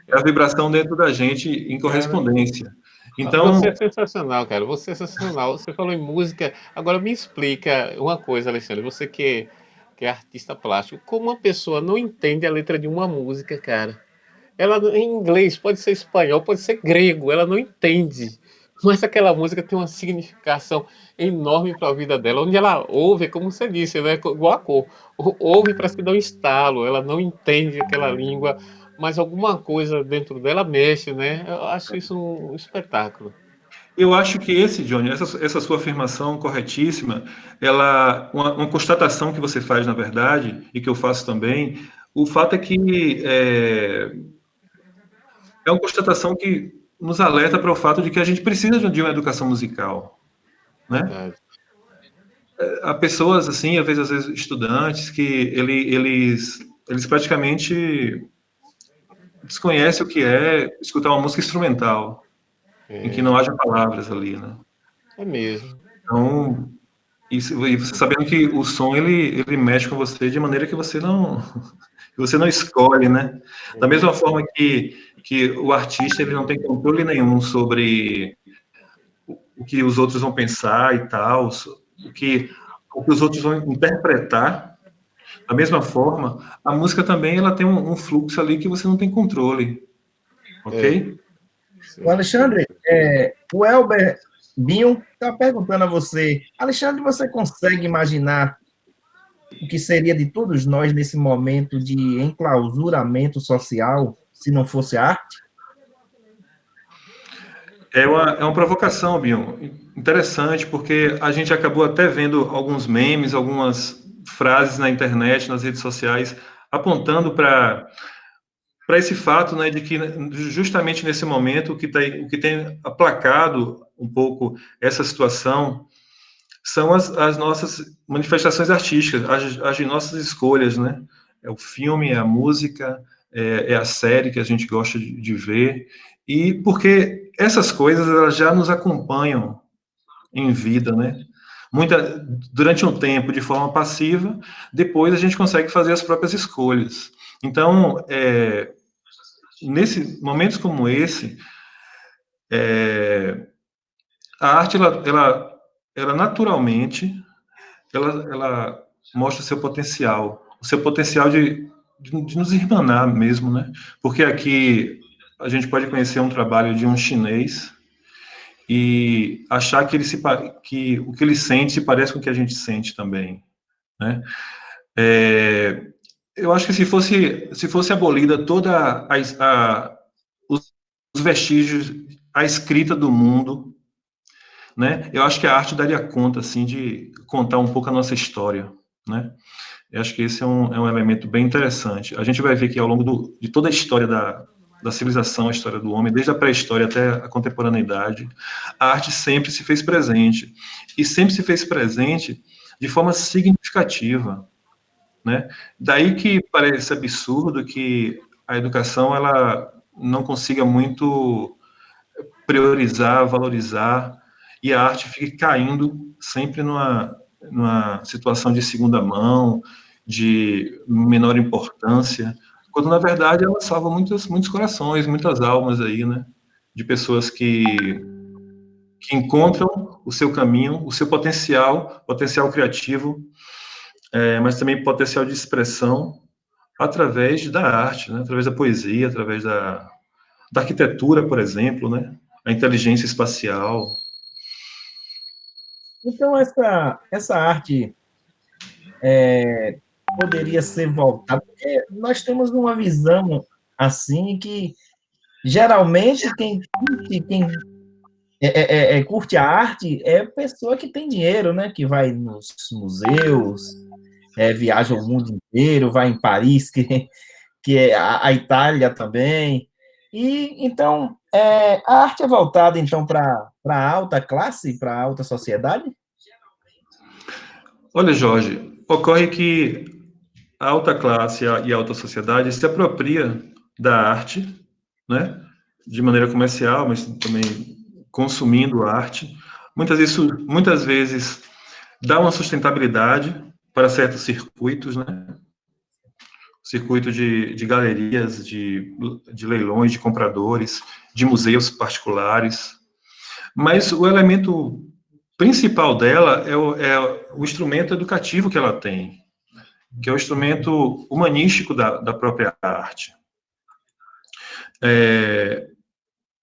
Speaker 2: é a vibração dentro da gente em
Speaker 3: Cara,
Speaker 2: correspondência.
Speaker 3: você é
Speaker 2: Então,
Speaker 3: sensacional, cara. Você é sensacional. Você falou em música. Agora me explica uma coisa, Alexandre. Você que é artista plástico, como uma pessoa não entende a letra de uma música, cara? Ela em inglês, pode ser espanhol, pode ser grego, ela não entende. Mas aquela música tem uma significação enorme para a vida dela. Onde ela ouve, é como você disse, né? Igual a cor. Ouve parece que dá um estalo. Ela não entende aquela língua, mas alguma coisa dentro dela mexe, né? Eu acho isso um espetáculo.
Speaker 2: eu acho que Johnny, essa sua afirmação corretíssima, uma constatação que você faz, na verdade, e que eu faço também, o fato é que é uma constatação que nos alerta para o fato de que a gente precisa de uma educação musical, né?
Speaker 3: Verdade.
Speaker 2: Há pessoas, assim, às vezes estudantes, que eles praticamente desconhecem o que é escutar uma música instrumental, em que
Speaker 3: É,
Speaker 2: não haja palavras ali, né?
Speaker 3: é mesmo.
Speaker 2: Então, e você sabendo que o som ele mexe com você de maneira que você não escolhe, né? Da mesma
Speaker 3: Uhum.
Speaker 2: forma que o artista ele não tem controle nenhum sobre o que os outros vão pensar e tal, o que os outros vão interpretar. Da mesma forma, a música também ela tem um fluxo ali que você não tem controle,
Speaker 3: É,
Speaker 2: ok?
Speaker 1: O
Speaker 3: sim, sim,
Speaker 1: Alexandre, o Elber Binho está perguntando a você, Alexandre, você consegue imaginar o que seria de todos nós nesse momento de enclausuramento social, se não fosse a arte?
Speaker 2: É uma provocação, Bion, interessante, porque a gente acabou até vendo alguns memes, algumas frases na internet, nas redes sociais, apontando para esse fato, né, de que justamente nesse momento o que tem aplacado um pouco essa situação são as nossas manifestações artísticas, as nossas escolhas, né? É o filme, é a música, é a série que a gente gosta de ver, e porque essas coisas elas já nos acompanham em vida, né? Durante um tempo de forma passiva, depois a gente consegue fazer as próprias escolhas. Então, nesse momentos como esse, a arte ela naturalmente ela mostra o seu potencial de nos irmanar mesmo, né? Porque aqui a gente pode conhecer um trabalho de um chinês e achar que, que o que ele sente se parece com o que a gente sente também, né? Eu acho que se fosse abolida toda os vestígios, a escrita do mundo, né? Eu acho que a arte daria conta, assim, de contar um pouco a nossa história, né? Eu acho que esse é um elemento bem interessante. A gente vai ver que ao longo de toda a história da civilização, a história do homem, desde a pré-história até a contemporaneidade, a arte sempre se fez presente. E sempre se fez presente de forma significativa, né? Daí que parece absurdo que a educação ela não consiga muito priorizar, valorizar, e a arte fique caindo sempre numa situação de segunda mão, de menor importância, quando na verdade ela salva muitos corações, muitas almas aí, né? De pessoas que encontram o seu caminho, o seu potencial criativo, mas também potencial de expressão através da arte, né? Através da poesia, através da arquitetura, por exemplo, né? A inteligência espacial.
Speaker 1: Então, essa arte poderia ser voltada, porque nós temos uma visão assim que, geralmente, quem curte a arte é pessoa que tem dinheiro, né? Que vai nos museus, viaja o mundo inteiro, vai em Paris, que é a Itália também. E então a arte é voltada então para a alta classe, para a alta sociedade?
Speaker 2: Olha, Jorge, ocorre que a alta classe e a alta sociedade se apropria da arte, né? De maneira comercial, mas também consumindo arte. Muitas vezes dá uma sustentabilidade para certos circuitos, né? Circuito de galerias, de leilões, de compradores, de museus particulares. Mas o elemento principal dela é o instrumento educativo que ela tem, que é o instrumento humanístico da própria arte.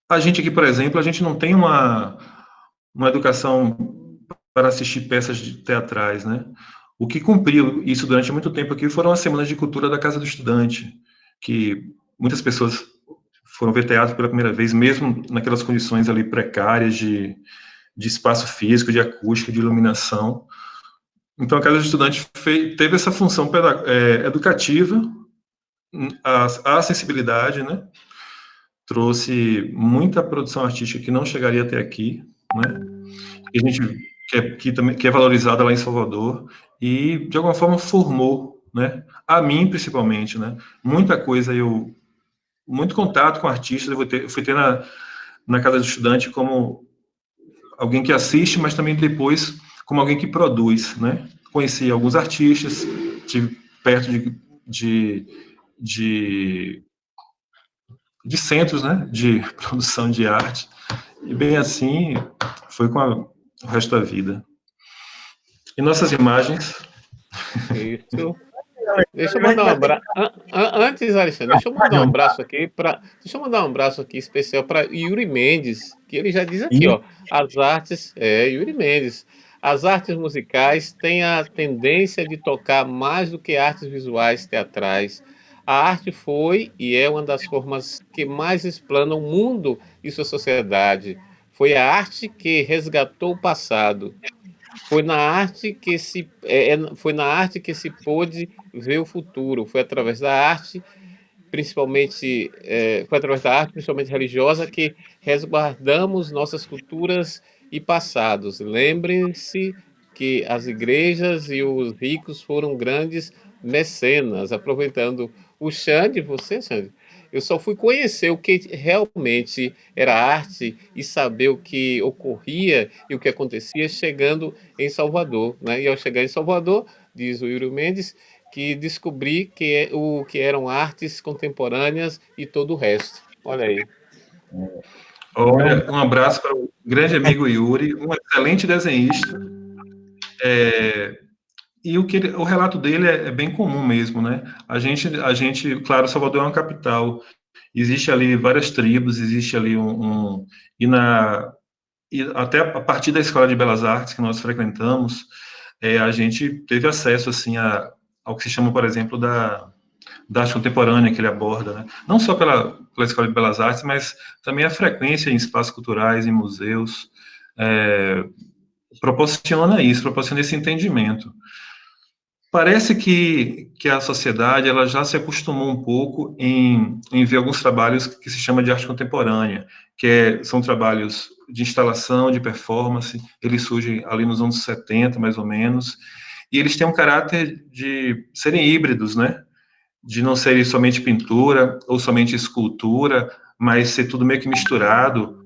Speaker 2: A gente aqui, por exemplo, a gente não tem uma educação para assistir peças teatrais, né? O que cumpriu isso durante muito tempo aqui foram as semanas de cultura da Casa do Estudante, que muitas pessoas foram ver teatro pela primeira vez, mesmo naquelas condições ali precárias de espaço físico, de acústica, de iluminação. Então, a Casa do Estudante teve essa função educativa, a acessibilidade, né? Trouxe muita produção artística que não chegaria até aqui, né? Que a gente também é valorizada lá em Salvador e de alguma forma formou, né? A mim principalmente, né? Muito contato com artistas eu fui ter na Casa do Estudante como alguém que assiste, mas também depois como alguém que produz, né? Conheci alguns artistas, tive perto de, de, de centros, né? De produção de arte. E bem assim, foi com o resto da vida. E nossas imagens.
Speaker 3: Isso. Deixa eu mandar um abraço. Antes, Alexandre, deixa eu mandar um abraço aqui para. Deixa eu mandar um abraço aqui especial para Yuri Mendes, que ele já diz aqui, ó. As artes. Yuri Mendes. As artes musicais têm a tendência de tocar mais do que artes visuais teatrais. A arte foi e é uma das formas que mais explanam o mundo e sua sociedade. Foi a arte que resgatou o passado. Foi na arte que se pôde ver o futuro. Foi através da arte, foi através da arte, principalmente religiosa, que resguardamos nossas culturas e passados. Lembrem-se que as igrejas e os ricos foram grandes mecenas, aproveitando o Xande, você, Xande, eu só fui conhecer o que realmente era arte e saber o que ocorria e o que acontecia chegando em Salvador, né? E ao chegar em Salvador, diz o Yuri Mendes, que descobri o que eram artes contemporâneas e todo o resto. Olha aí.
Speaker 2: Olha, um abraço para o grande amigo Yuri, um excelente desenhista. E o relato dele é bem comum mesmo, né? A gente, claro, Salvador é uma capital. Existe ali várias tribos, existe ali e e até a partir da Escola de Belas Artes que nós frequentamos, a gente teve acesso, assim, ao que se chama, por exemplo, da arte contemporânea que ele aborda, né? Não só pela Escola de Belas Artes, mas também a frequência em espaços culturais, em museus, proporciona isso, proporciona esse entendimento. Parece que a sociedade ela já se acostumou um pouco em ver alguns trabalhos que se chama de arte contemporânea, são trabalhos de instalação, de performance, eles surgem ali nos anos 70, mais ou menos, e eles têm um caráter de serem híbridos, né? De não serem somente pintura ou somente escultura, mas ser tudo meio que misturado,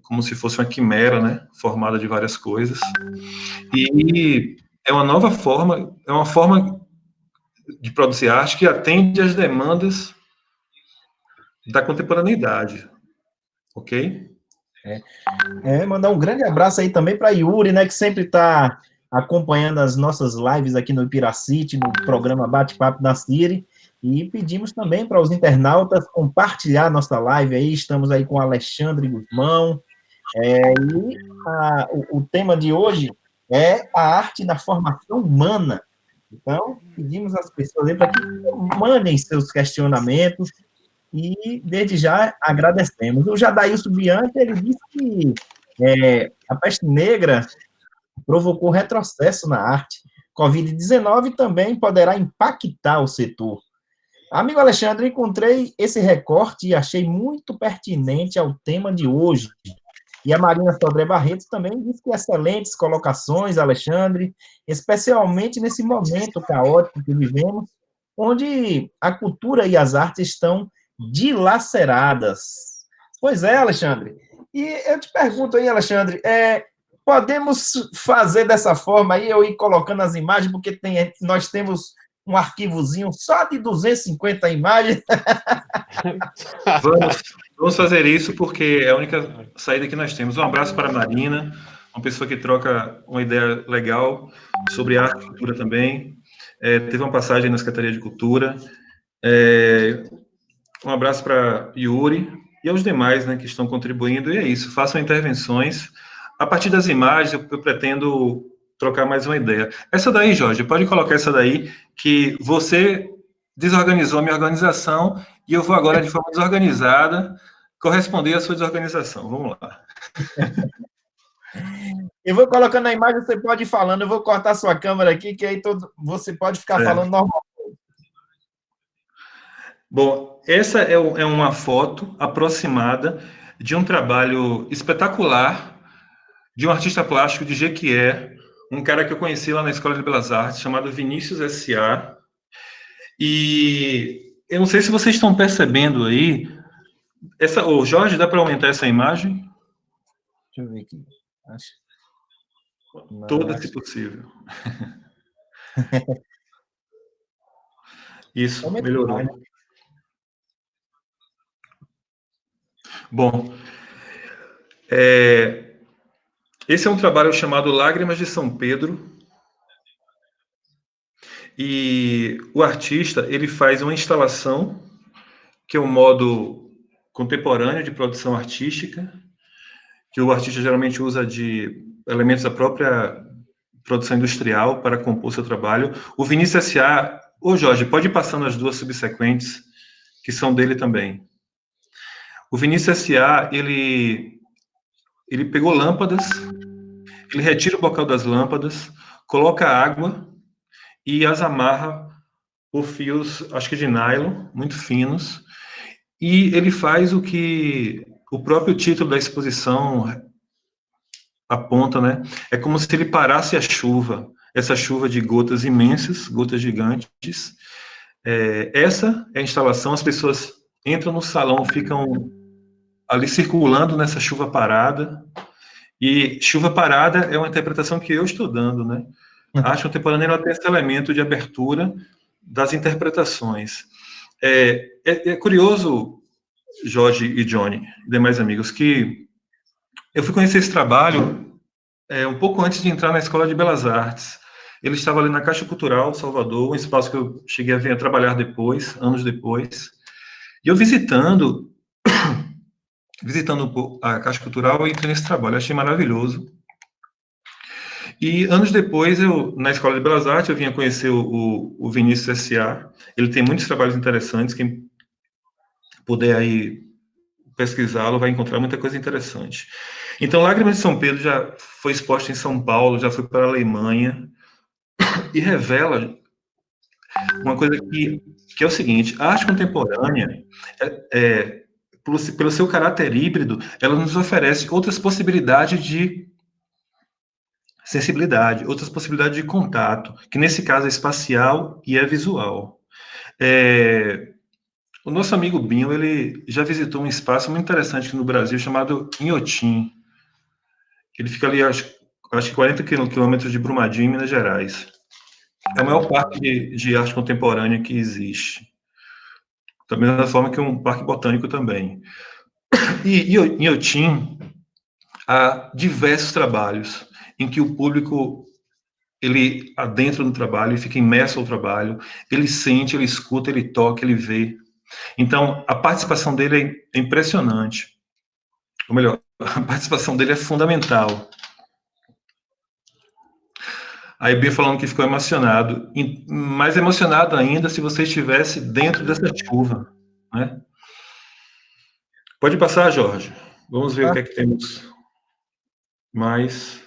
Speaker 2: como se fosse uma quimera, né? Formada de várias coisas. E é uma forma de produzir arte que atende às demandas da contemporaneidade, ok?
Speaker 1: Mandar um grande abraço aí também para Yuri, né, que sempre está acompanhando as nossas lives aqui no Piracity, no programa Bate-Papo da City, e pedimos também para os internautas compartilhar nossa live aí, estamos aí com o Alexandre Guzmão, o tema de hoje é a arte na formação humana. Então, pedimos às pessoas aí para que mandem seus questionamentos, e desde já agradecemos. O Jadailson Bianchi, ele disse que a peste negra provocou retrocesso na arte. Covid-19 também poderá impactar o setor. Amigo Alexandre, encontrei esse recorte e achei muito pertinente ao tema de hoje. E a Marina Sodré Barreto também disse que excelentes colocações, Alexandre, especialmente nesse momento caótico que vivemos, onde a cultura e as artes estão dilaceradas. Pois é, Alexandre. E eu te pergunto aí, Alexandre, podemos fazer dessa forma aí, eu ir colocando as imagens, porque nós temos um arquivozinho só de 250 imagens.
Speaker 2: Vamos fazer isso, porque é a única saída que nós temos. Um abraço para a Marina, uma pessoa que troca uma ideia legal sobre arte e cultura também. Teve uma passagem na Secretaria de Cultura. Um abraço para Yuri e aos demais, né, que estão contribuindo. E é isso, façam intervenções. A partir das imagens, eu pretendo trocar mais uma ideia. Essa daí, Jorge, pode colocar essa daí, que você desorganizou a minha organização e eu vou agora, de forma desorganizada, corresponder à sua desorganização. Vamos lá.
Speaker 1: Eu vou colocando a imagem, você pode ir falando, eu vou cortar sua câmera aqui, que aí você pode ficar falando normal.
Speaker 2: Bom, essa é uma foto aproximada de um trabalho espetacular de um artista plástico de Jequié, um cara que eu conheci lá na Escola de Belas Artes, chamado Vinícius S.A. E eu não sei se vocês estão percebendo aí, Jorge, dá para aumentar essa imagem?
Speaker 1: Deixa eu ver aqui.
Speaker 2: Toda, se possível. Isso, melhorou. Bom, esse é um trabalho chamado Lágrimas de São Pedro, e o artista ele faz uma instalação, que é um modo contemporâneo de produção artística, que o artista geralmente usa de elementos da própria produção industrial para compor seu trabalho. O Vinícius S.A., Jorge, pode ir passando as duas subsequentes, que são dele também. O Vinícius S.A., ele pegou lâmpadas, ele retira o bocal das lâmpadas, coloca água e as amarra por fios, acho que de nylon, muito finos, e ele faz o que o próprio título da exposição aponta, né? É como se ele parasse a chuva, essa chuva de gotas imensas, gotas gigantes. Essa é a instalação, as pessoas entram no salão, ficam ali circulando nessa chuva parada, e chuva parada é uma interpretação que eu estou dando, né? A arte contemporânea ela tem esse elemento de abertura das interpretações. É curioso, Jorge e Johnny, e demais amigos, que eu fui conhecer esse trabalho um pouco antes de entrar na Escola de Belas Artes. Ele estava ali na Caixa Cultural, Salvador, um espaço que eu cheguei a vir a trabalhar depois, anos depois. E eu visitando, visitando a Caixa Cultural e entrei nesse trabalho. Eu achei maravilhoso. E anos depois, na Escola de Belas Artes, eu vinha conhecer o Vinícius S.A. Ele tem muitos trabalhos interessantes. Quem puder aí pesquisá-lo vai encontrar muita coisa interessante. Então, Lágrimas de São Pedro já foi exposta em São Paulo, já foi para a Alemanha, e revela uma coisa que é o seguinte: a arte contemporânea, pelo seu caráter híbrido, ela nos oferece outras possibilidades de sensibilidade, outras possibilidades de contato, que nesse caso é espacial e é visual. O nosso amigo Binho, ele já visitou um espaço muito interessante aqui no Brasil, chamado Inhotim. Ele fica ali, acho que 40 quilômetros de Brumadinho, em Minas Gerais. É o maior parque de arte contemporânea que existe. Da mesma forma que um parque botânico também. E em Inhotim, há diversos trabalhos em que o público ele adentra no trabalho e fica imerso ao trabalho, ele sente, ele escuta, ele toca, ele vê. Então, a participação dele é impressionante. Ou melhor, a participação dele é fundamental. Aí Bia falando que ficou emocionado, mais emocionado ainda se você estivesse dentro dessa chuva, né? Pode passar, Jorge. Vamos ver o que é que temos mais.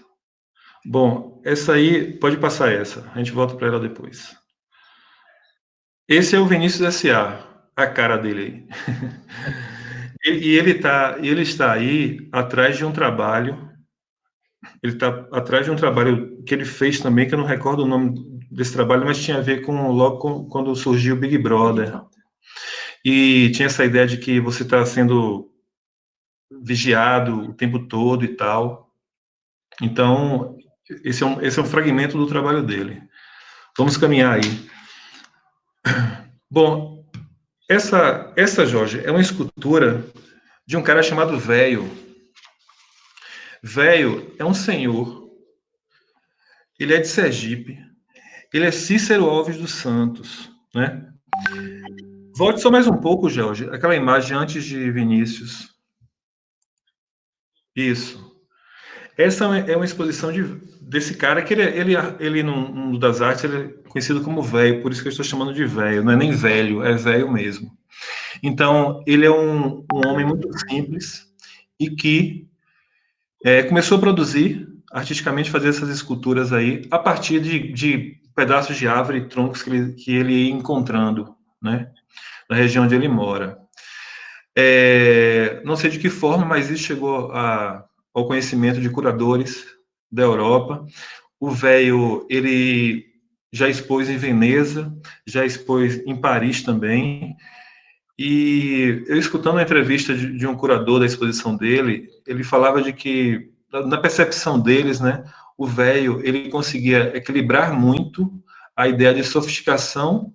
Speaker 2: Bom, essa aí, pode passar essa. A gente volta para ela depois. Esse é o Vinícius S.A., a cara dele aí. Ele está aí atrás de um trabalho. Ele está atrás de um trabalho que ele fez também, que eu não recordo o nome desse trabalho, mas tinha a ver quando surgiu o Big Brother. E tinha essa ideia de que você está sendo vigiado o tempo todo e tal. Então, esse é um fragmento do trabalho dele. Vamos caminhar aí. Bom, essa Jorge, é uma escultura de um cara chamado Velho. Velho é um senhor. Ele é de Sergipe. Ele é Cícero Alves dos Santos, né? Volte só mais um pouco, Jorge. Aquela imagem antes de Vinícius. Isso. Essa é uma exposição desse cara que ele no mundo das artes ele é conhecido como velho, por isso que eu estou chamando de velho. Não é nem velho, é velho mesmo. Então, ele é um homem muito simples e que começou a produzir artisticamente, fazer essas esculturas aí a partir de pedaços de árvore e troncos que ele ia encontrando, né, na região onde ele mora. Não sei de que forma, mas isso chegou ao conhecimento de curadores da Europa. O velho, ele já expôs em Veneza, já expôs em Paris também. E eu escutando uma entrevista de um curador da exposição dele, ele falava de que, na percepção deles, né, o velho, ele conseguia equilibrar muito a ideia de sofisticação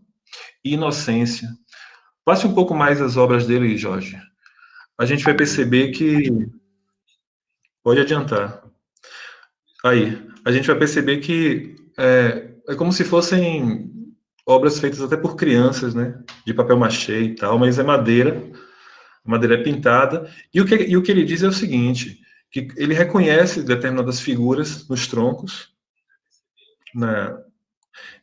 Speaker 2: e inocência. Passe um pouco mais as obras dele, Jorge. A gente vai perceber que... Pode adiantar. Aí, a gente vai perceber que é como se fossem obras feitas até por crianças, né? De papel machê e tal, mas é madeira. A madeira é pintada. E o que ele diz é o seguinte, que ele reconhece determinadas figuras nos troncos, né?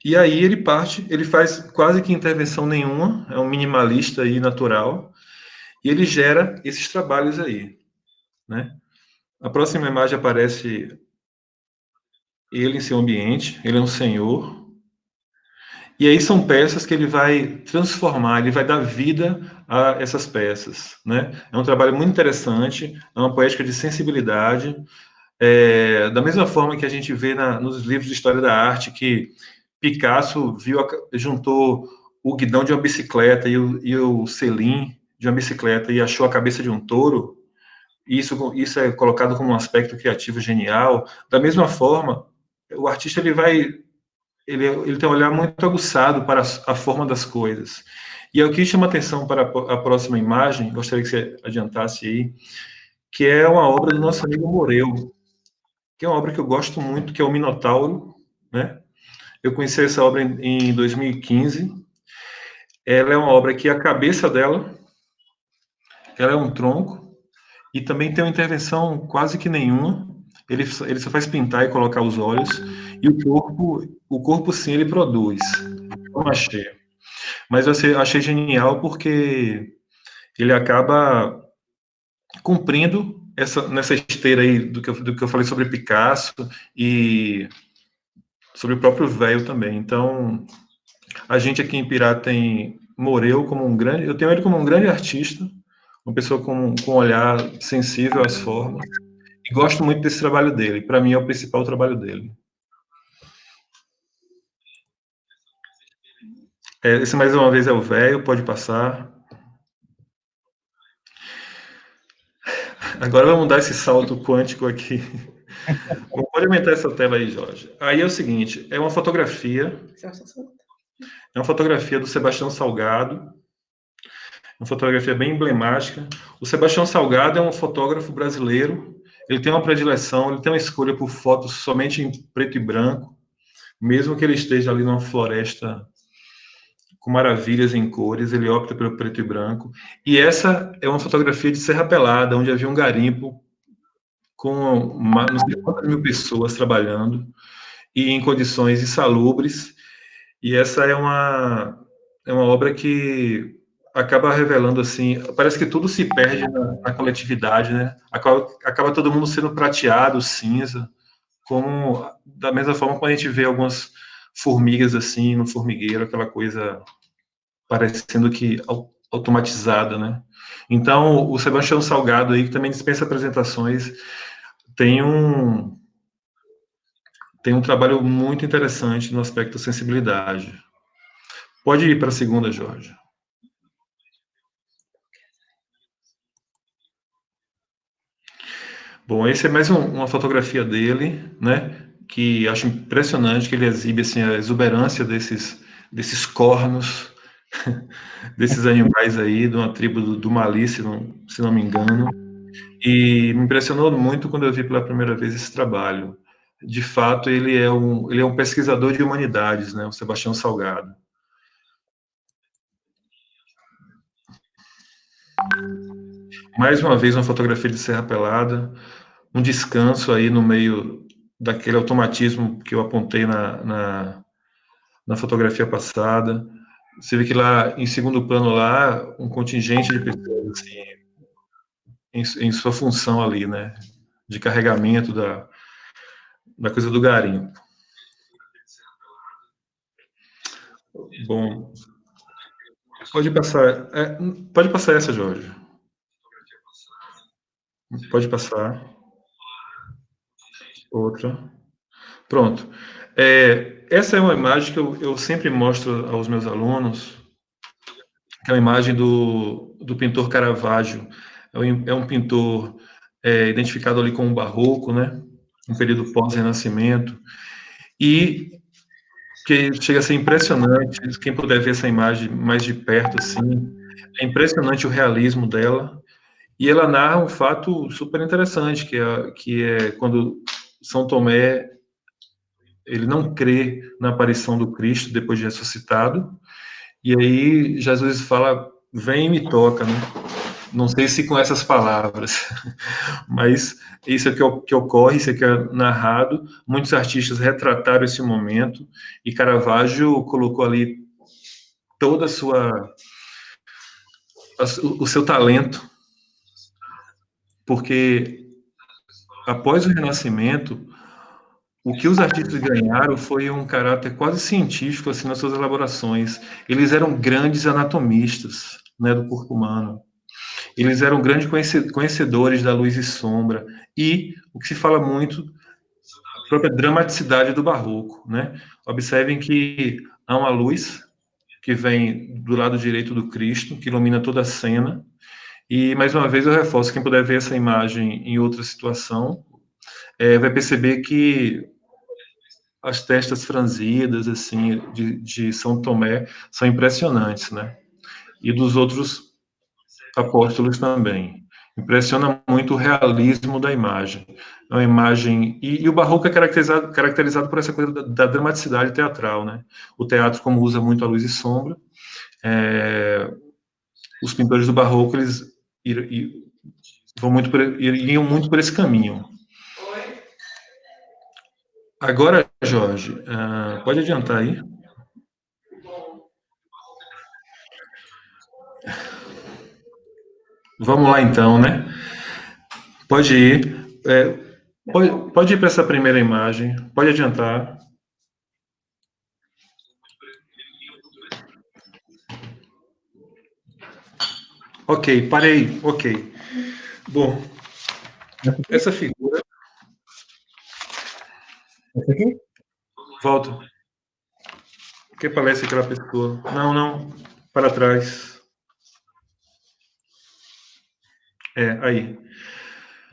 Speaker 2: E aí ele faz quase que intervenção nenhuma, é um minimalista e natural, e ele gera esses trabalhos aí, né? A próxima imagem aparece ele em seu ambiente, ele é um senhor, e aí são peças que ele vai transformar, ele vai dar vida a essas peças, né? É um trabalho muito interessante, é uma poética de sensibilidade, da mesma forma que a gente vê nos livros de história da arte, que Picasso juntou o guidão de uma bicicleta e o selim de uma bicicleta e achou a cabeça de um touro, isso é colocado como um aspecto criativo genial. Da mesma forma, o artista ele tem um olhar muito aguçado para a forma das coisas. E o que chama atenção para a próxima imagem, gostaria que você adiantasse aí, que é uma obra do nosso amigo Moreu, que é uma obra que eu gosto muito, que é o Minotauro, né? Eu conheci essa obra em 2015. Ela é uma obra que a cabeça dela, ela é um tronco, e também tem uma intervenção quase que nenhuma. Ele só faz pintar e colocar os olhos, e o corpo sim, ele produz. Eu não achei. Mas eu achei genial porque ele acaba cumprindo nessa esteira aí do que eu falei sobre Picasso e sobre o próprio velho também. Então, a gente aqui em Pirá tem Moreu como um grande, eu tenho ele como um grande artista, uma pessoa com um olhar sensível às formas, e gosto muito desse trabalho dele. Para mim é o principal trabalho dele. Esse mais uma vez é o velho, pode passar. Agora vamos dar esse salto quântico aqui. Pode aumentar essa tela aí, Jorge. Aí é o seguinte, é uma fotografia do Sebastião Salgado, uma fotografia bem emblemática. O Sebastião Salgado é um fotógrafo brasileiro, ele tem uma predileção, ele tem uma escolha por fotos somente em preto e branco, mesmo que ele esteja ali numa floresta com maravilhas em cores, ele opta pelo preto e branco. E essa é uma fotografia de Serra Pelada, onde havia um garimpo com não sei quantas mil pessoas trabalhando e em condições insalubres. E essa é uma obra que acaba revelando assim, parece que tudo se perde na coletividade, né? Acaba todo mundo sendo prateado, cinza, como da mesma forma quando a gente vê algumas formigas assim no formigueiro, aquela coisa parecendo que automatizada, né? Então, o Sebastião Salgado aí, que também dispensa apresentações, tem um tem um trabalho muito interessante no aspecto da sensibilidade. Pode ir para a segunda, Jorge. Bom, esse é mais uma fotografia dele, né? Que acho impressionante que ele exibe assim a exuberância desses cornos, desses animais aí, de uma tribo do Mali, se não me engano. E me impressionou muito quando eu vi pela primeira vez esse trabalho. De fato, ele é um pesquisador de humanidades, né? O Sebastião Salgado. Mais uma vez, uma fotografia de Serra Pelada, um descanso aí no meio daquele automatismo que eu apontei na fotografia passada. Você vê que lá, em segundo plano, lá, um contingente de pessoas, assim, em sua função ali, né? De carregamento da coisa do garimpo. Bom, pode passar essa, Jorge. Pode passar. Outra. Pronto. Essa é uma imagem que eu sempre mostro aos meus alunos, que é uma imagem do pintor Caravaggio. É um pintor identificado ali com o barroco, né? Um período pós-renascimento. E que chega a ser impressionante, quem puder ver essa imagem mais de perto, assim, é impressionante o realismo dela. E ela narra um fato super interessante, que é quando São Tomé ele não crê na aparição do Cristo depois de ressuscitado, e aí Jesus fala, vem e me toca, né? Não sei se com essas palavras, mas isso é que ocorre, isso é que é narrado. Muitos artistas retrataram esse momento, e Caravaggio colocou ali toda o seu talento, porque após o Renascimento, o que os artistas ganharam foi um caráter quase científico assim nas suas elaborações. Eles eram grandes anatomistas, né, do corpo humano. Eles eram grandes conhecedores da luz e sombra e o que se fala muito, a própria dramaticidade do barroco, né? Observem que há uma luz que vem do lado direito do Cristo, que ilumina toda a cena. E mais uma vez eu reforço, quem puder ver essa imagem em outra situação, vai perceber que as testas franzidas assim de São Tomé são impressionantes, né? E dos outros apóstolos também. Impressiona muito o realismo da imagem. É uma imagem e o barroco é caracterizado por essa coisa da dramaticidade teatral, né? O teatro como usa muito a luz e sombra, os pintores do barroco eles iriam muito por esse caminho. Agora, Jorge, pode adiantar aí. Vamos lá, então, né? Pode ir. Pode ir para essa primeira imagem. Pode adiantar. Ok, parei. Ok. Bom, essa figura...
Speaker 1: Essa aqui?
Speaker 2: Volta. O que parece aquela pessoa? Não. Para trás. Aí.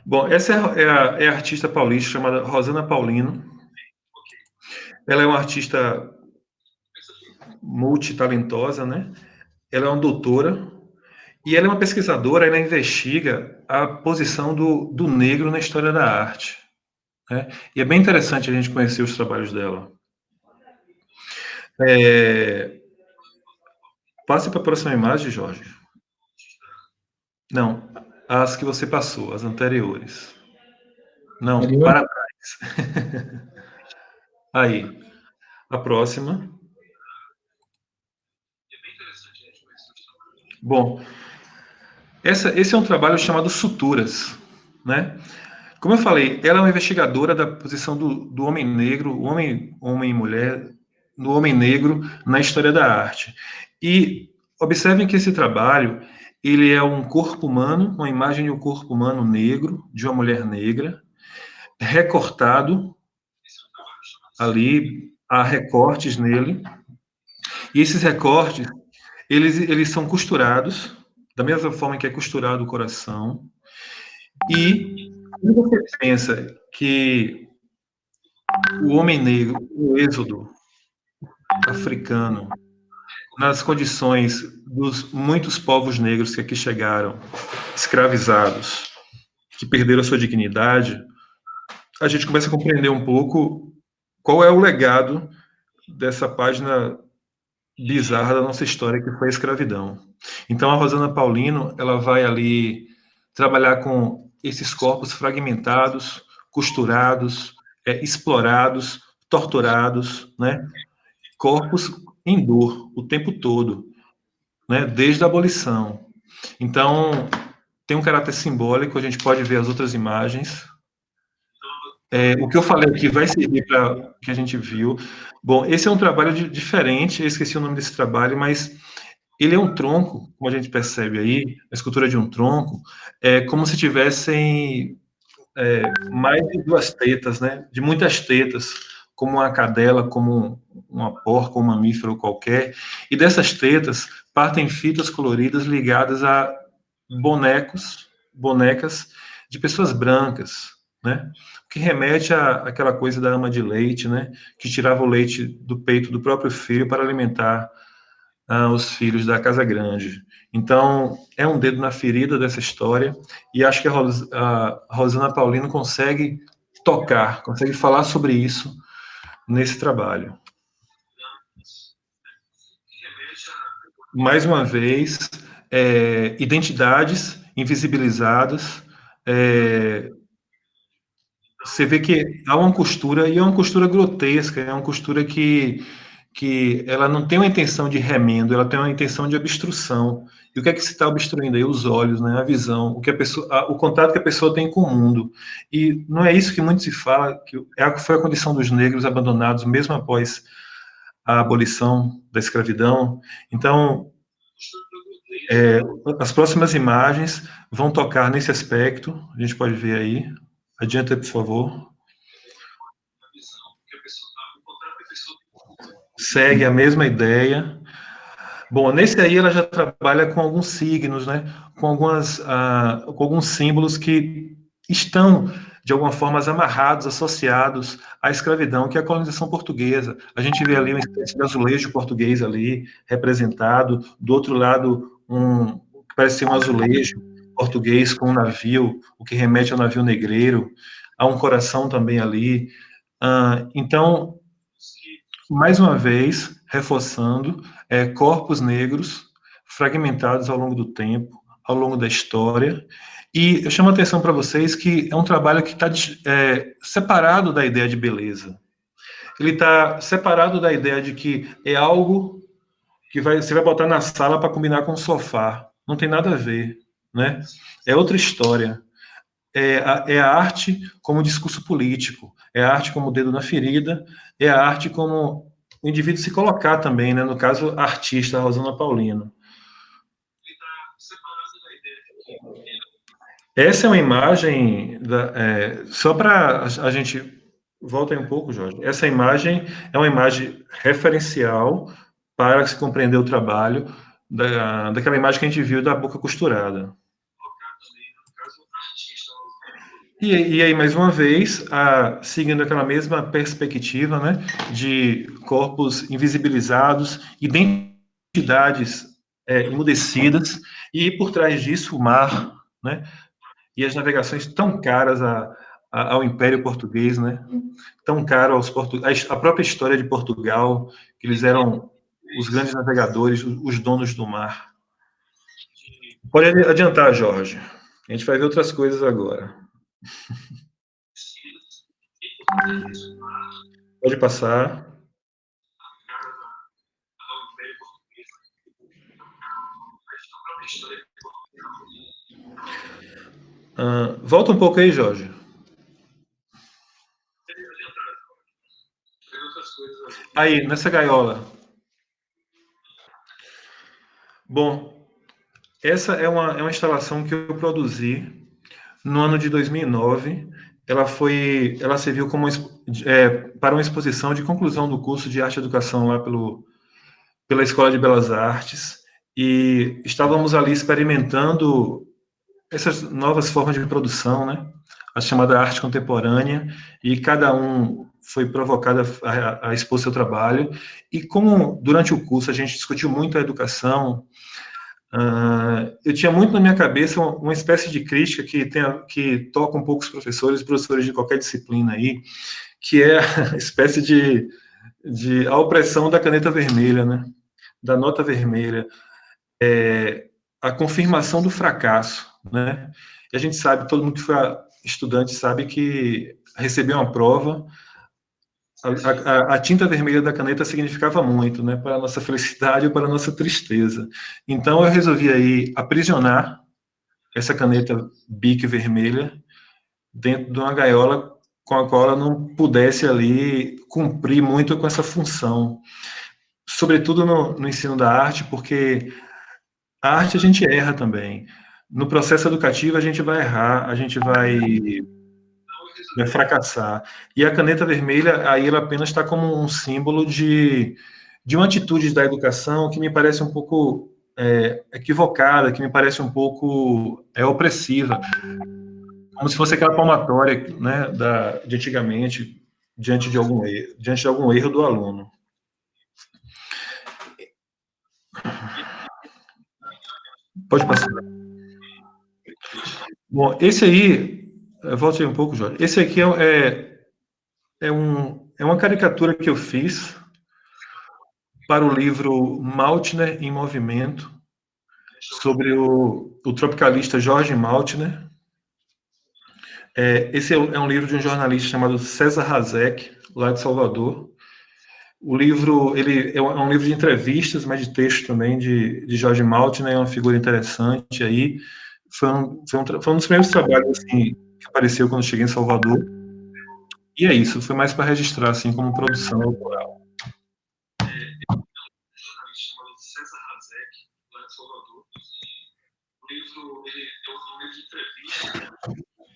Speaker 2: Bom, essa é a artista paulista chamada Rosana Paulino. Ela é uma artista multitalentosa, né? Ela é uma doutora e ela é uma pesquisadora. Ela investiga a posição do negro na história da arte, né? E é bem interessante a gente conhecer os trabalhos dela. Passe para a próxima imagem, Jorge. Não, as que você passou, as anteriores. Não, para trás. Aí, a próxima. Bom, esse é um trabalho chamado Suturas, né? Como eu falei, ela é uma investigadora da posição do homem negro, homem e mulher, do homem negro na história da arte. E observem que esse trabalho, ele é um corpo humano, uma imagem de um corpo humano negro, de uma mulher negra, recortado, ali, há recortes nele, e esses recortes, eles são costurados, da mesma forma que é costurado o coração, e quando você pensa que o homem negro, o êxodo africano, nas condições dos muitos povos negros que aqui chegaram, escravizados, que perderam a sua dignidade, a gente começa a compreender um pouco qual é o legado dessa página bizarra da nossa história, que foi a escravidão. Então, a Rosana Paulino, ela vai ali trabalhar com esses corpos fragmentados, costurados, explorados, torturados, né? Corpos em dor o tempo todo, né? Desde a abolição. Então, tem um caráter simbólico, a gente pode ver as outras imagens. O que eu falei aqui vai servir para o que a gente viu. Bom, esse é um trabalho diferente, eu esqueci o nome desse trabalho, mas ele é um tronco, como a gente percebe aí, a escultura de um tronco, é como se tivessem mais de duas tetas, né? De muitas tetas, como uma cadela, como uma porca, um mamífero qualquer, e dessas tetas partem fitas coloridas ligadas a bonecas de pessoas brancas, né? O que remete àquela coisa da ama de leite, né? Que tirava o leite do peito do próprio filho para alimentar os filhos da Casa Grande. Então, é um dedo na ferida dessa história, e acho que a Rosana Paulino consegue tocar, consegue falar sobre isso nesse trabalho. Mais uma vez, identidades invisibilizadas, você vê que há uma costura, e é uma costura grotesca, é uma costura que ela não tem uma intenção de remendo, ela tem uma intenção de obstrução. E o que é que se está obstruindo aí? Os olhos, né? A visão, o contato que a pessoa tem com o mundo. E não é isso que muito se fala, que foi a condição dos negros abandonados, mesmo após a abolição da escravidão. Então, as próximas imagens vão tocar nesse aspecto, a gente pode ver aí. Adianta, por favor. Segue a mesma ideia. Bom, nesse aí ela já trabalha com alguns signos, né? Com alguns símbolos que estão, de alguma forma, amarrados, associados à escravidão, que é a colonização portuguesa. A gente vê ali uma espécie de azulejo português ali, representado. Do outro lado, que parece ser um azulejo português com um navio, o que remete ao navio negreiro. Há um coração também ali. Então, mais uma vez, reforçando, corpos negros fragmentados ao longo do tempo, ao longo da história. E eu chamo a atenção para vocês que é um trabalho que está separado da ideia de beleza. Ele está separado da ideia de que é algo que você vai botar na sala para combinar com o sofá. Não tem nada a ver, né? É outra história. É a arte como discurso político, é a arte como dedo na ferida, é a arte como o indivíduo se colocar também, né? No caso, a artista, Rosana Paulino. Essa é uma imagem, só para a gente... Volta aí um pouco, Jorge. Essa imagem é uma imagem referencial para se compreender o trabalho daquela imagem que a gente viu da boca costurada. E aí, mais uma vez, seguindo aquela mesma perspectiva, né, de corpos invisibilizados, identidades emudecidas, e por trás disso o mar, né, e as navegações tão caras ao Império Português, né, tão caro aos portugueses, a própria história de Portugal, que eles eram os grandes navegadores, os donos do mar. Pode adiantar, Jorge. A gente vai ver outras coisas agora. Pode passar. Volta um pouco aí, Jorge. Aí, nessa gaiola. Bom, essa é uma instalação que eu produzi no ano de 2009. Ela serviu como para uma exposição de conclusão do curso de Arte e Educação lá pela Escola de Belas Artes, e estávamos ali experimentando essas novas formas de produção, né? A chamada arte contemporânea, e cada um foi provocado a expor seu trabalho. E como durante o curso a gente discutiu muito a educação, eu tinha muito na minha cabeça uma espécie de crítica que toca um pouco os professores de qualquer disciplina aí, que é a espécie de a opressão da caneta vermelha, né? Da nota vermelha, a confirmação do fracasso, né? E a gente sabe, todo mundo que foi estudante sabe que receber uma prova, a tinta vermelha da caneta significava muito, né? Para a nossa felicidade ou para a nossa tristeza. Então eu resolvi aí aprisionar essa caneta Bic vermelha dentro de uma gaiola com a qual ela não pudesse ali cumprir muito com essa função. Sobretudo no ensino da arte, porque a arte a gente erra também. No processo educativo a gente vai errar, a gente vai fracassar. E a caneta vermelha, aí ela apenas está como um símbolo de uma atitude da educação que me parece um pouco equivocada, que me parece um pouco opressiva. Como se fosse aquela palmatória, né, de antigamente, diante de algum erro do aluno. Pode passar. Bom, esse aí, volte aí um pouco, Jorge. Esse aqui é uma caricatura que eu fiz para o livro Maltner em Movimento, sobre o tropicalista Jorge Maltner. Esse é um livro de um jornalista chamado César Hazek, lá de Salvador. O livro ele é um livro de entrevistas, mas de texto também de Jorge Maltner, é uma figura interessante aí. Foi um dos primeiros trabalhos assim, que apareceu quando eu cheguei em Salvador. E é isso, foi mais para registrar assim como produção autoral.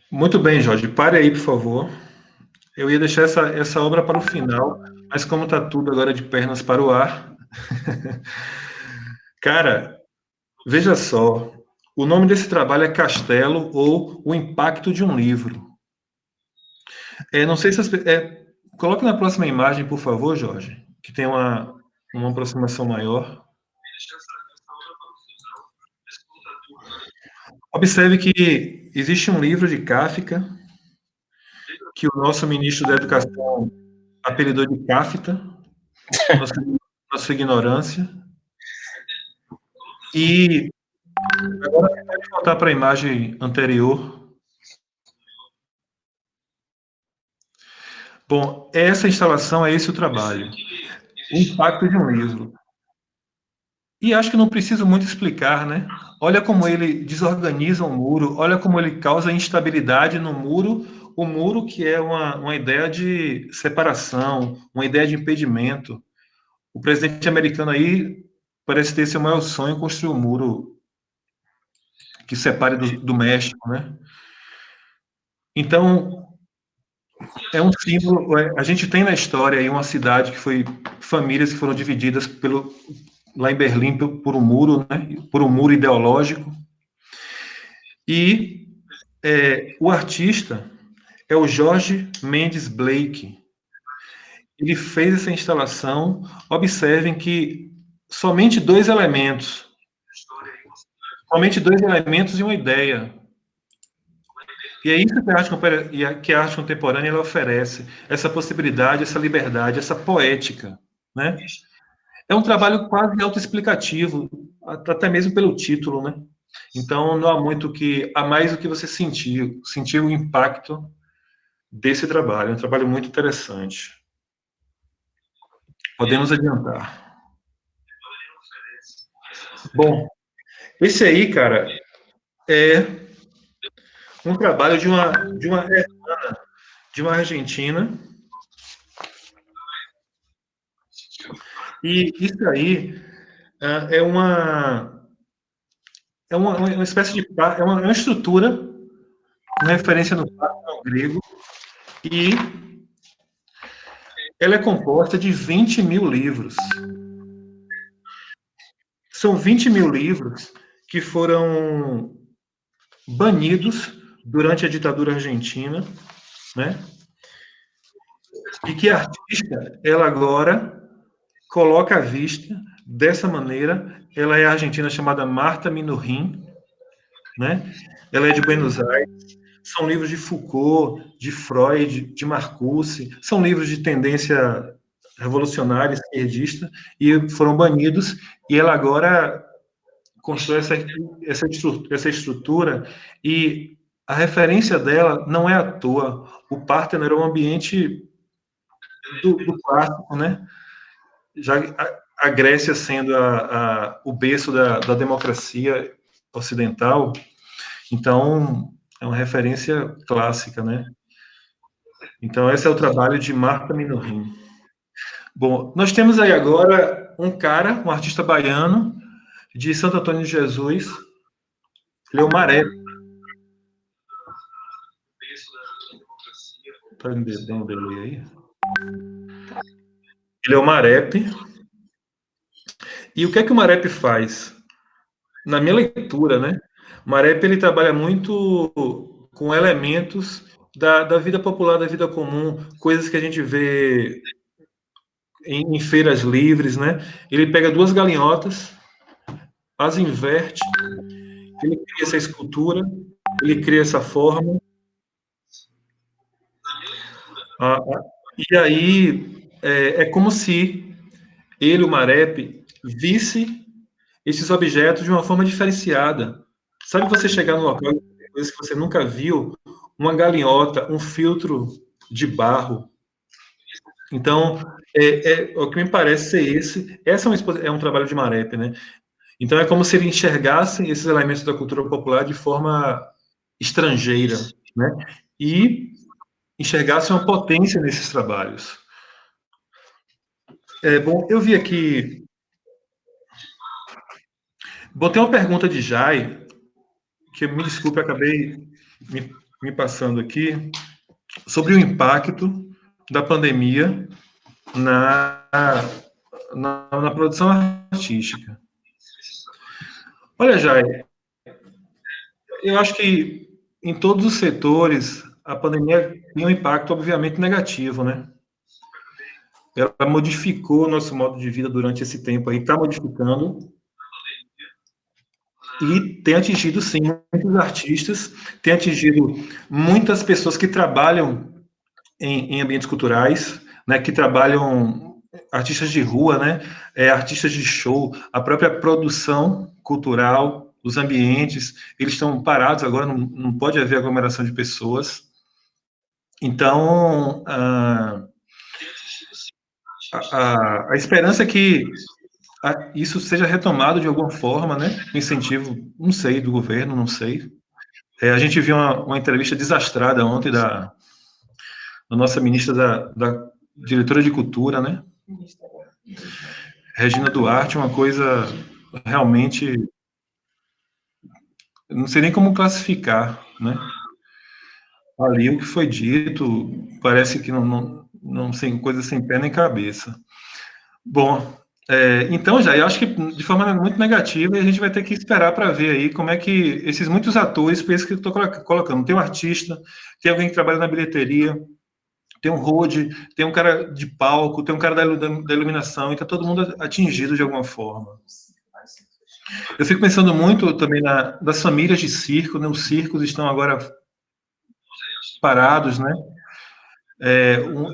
Speaker 2: Muito bem, Jorge, pare aí, por favor. Eu ia deixar essa obra para o final, mas como está tudo agora de pernas para o ar... Cara, veja só, o nome desse trabalho é Castelo, ou O Impacto de um Livro. Não sei se coloque na próxima imagem, por favor, Jorge, que tem uma aproximação maior. Observe que existe um livro de Kafka, que o nosso ministro da Educação apelidou de Kafta, nossa ignorância. E Agora, pode voltar para a imagem anterior. Bom, essa instalação é esse o trabalho. O impacto de um livro. E acho que não preciso muito explicar, né? Olha como ele desorganiza um muro, olha como ele causa instabilidade no muro, o muro que é uma ideia de separação, uma ideia de impedimento. O presidente americano aí parece ter seu maior sonho construir um muro que separe do México, né? Então, é um símbolo. A gente tem na história aí uma cidade que foi famílias que foram divididas lá em Berlim por um muro, né? Por um muro ideológico. E o artista é o Jorge Mendes Blake. Ele fez essa instalação. Observem que somente dois elementos e uma ideia. E é isso que a arte contemporânea ela oferece, essa possibilidade, essa liberdade, essa poética, né? É um trabalho quase autoexplicativo, até mesmo pelo título, né? Então, não há muito há mais do que você sentir o impacto desse trabalho. É um trabalho muito interessante. Podemos adiantar. Bom, esse aí, cara, é um trabalho de uma argentina. E isso aí é uma espécie de é uma estrutura, uma referência no grego, e ela é composta de 20 mil livros. São 20 mil livros que foram banidos durante a ditadura argentina, né? E que a artista, ela agora coloca à vista dessa maneira. Ela é argentina, chamada Marta Minujín, né? Ela é de Buenos Aires. São livros de Foucault, de Freud, de Marcuse. São livros de tendência revolucionária, esquerdista, e foram banidos. E ela agora constrói essa estrutura, e a referência dela não é à toa. O Parthenon era um ambiente do clássico, né? Já a Grécia sendo o berço da democracia ocidental, então é uma referência clássica, né? Então esse é o trabalho de Marta Minujín. Bom, nós temos aí agora um artista baiano de Santo Antônio de Jesus, Leomar Épio. Tá dando um delay aí? Ele é o Marep. E o que é que o Marep faz? Na minha leitura, né? O Marep, ele trabalha muito com elementos da vida popular, da vida comum, coisas que a gente vê em feiras livres, né? Ele pega duas galinhotas, as inverte, ele cria essa escultura, ele cria essa forma. E aí é como se ele, o Marep, visse esses objetos de uma forma diferenciada. Sabe você chegar num local e coisas que você nunca viu, uma galinhota, um filtro de barro. Então, o que me parece ser essa é um trabalho de Marep, né? Então, é como se ele enxergasse esses elementos da cultura popular de forma estrangeira, né? E enxergasse uma potência nesses trabalhos. Bom, eu vi aqui... Botei uma pergunta de Jai, que, me desculpe, acabei me passando aqui, sobre o impacto da pandemia na produção artística. Olha, Jai, eu acho que em todos os setores a pandemia tem um impacto, obviamente, negativo, né? Ela modificou o nosso modo de vida durante esse tempo aí, está modificando, e tem atingido, sim, muitos artistas, tem atingido muitas pessoas que trabalham em ambientes culturais, né, que trabalham, artistas de rua, né, artistas de show, a própria produção cultural, os ambientes, eles estão parados agora, não pode haver aglomeração de pessoas. Então, a esperança é que isso seja retomado de alguma forma, né? Incentivo, não sei, do governo, não sei. A gente viu uma entrevista desastrada ontem da nossa ministra da diretora de cultura, né? Regina Duarte, uma coisa realmente, não sei nem como classificar, né? Ali o que foi dito parece que não sem coisa sem pé nem cabeça. Bom, então já eu acho que de forma muito negativa a gente vai ter que esperar para ver aí como é que esses muitos atores, por isso que eu estou colocando, tem um artista, tem alguém que trabalha na bilheteria, tem um road, tem um cara de palco, tem um cara da iluminação, e está todo mundo atingido de alguma forma. Eu fico pensando muito também das famílias de circo, né? Os circos estão agora parados, né?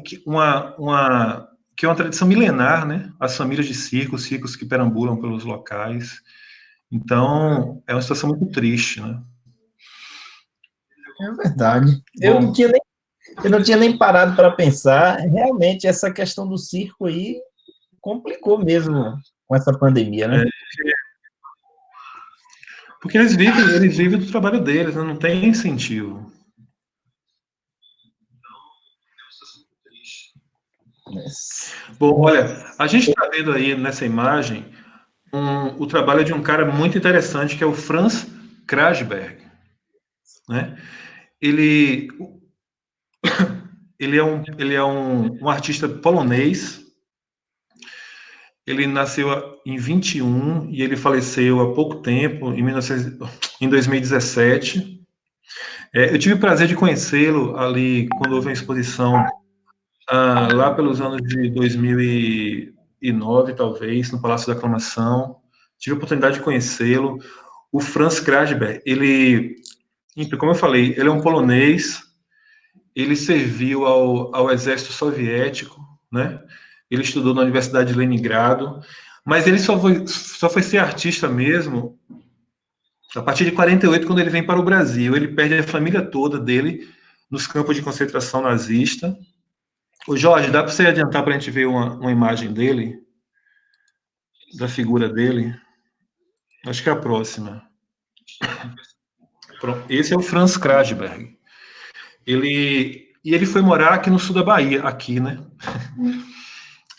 Speaker 2: Que é uma tradição milenar, né? As famílias de circo, os circos que perambulam pelos locais. Então, é uma situação muito triste, né?
Speaker 1: É verdade. Eu
Speaker 2: Bom,
Speaker 1: não tinha nem parado para pensar. Realmente, essa questão do circo aí complicou mesmo com essa pandemia, né?
Speaker 2: porque eles vivem do trabalho deles, né? Não tem incentivo. Bom, olha, a gente está vendo aí nessa imagem o trabalho de um cara muito interessante, que é o Franz Krasberg, né? Ele é um artista polonês. Ele nasceu em 21 e ele faleceu há pouco tempo, em 2017. Eu tive o prazer de conhecê-lo ali quando houve a exposição lá pelos anos de 2009, talvez, no Palácio da Aclamação. Tive a oportunidade de conhecê-lo. O Franz Krasberg, como eu falei, ele é um polonês, ele serviu ao exército soviético, né? Ele estudou na Universidade de Leningrado, mas ele só foi ser artista mesmo a partir de 48, quando ele vem para o Brasil. Ele perde a família toda dele nos campos de concentração nazista. Ô Jorge, dá para você adiantar para a gente ver uma imagem dele, da figura dele? Acho que é a próxima. Pronto. Esse é o Franz Krasberg. Ele foi morar aqui no sul da Bahia, aqui, né?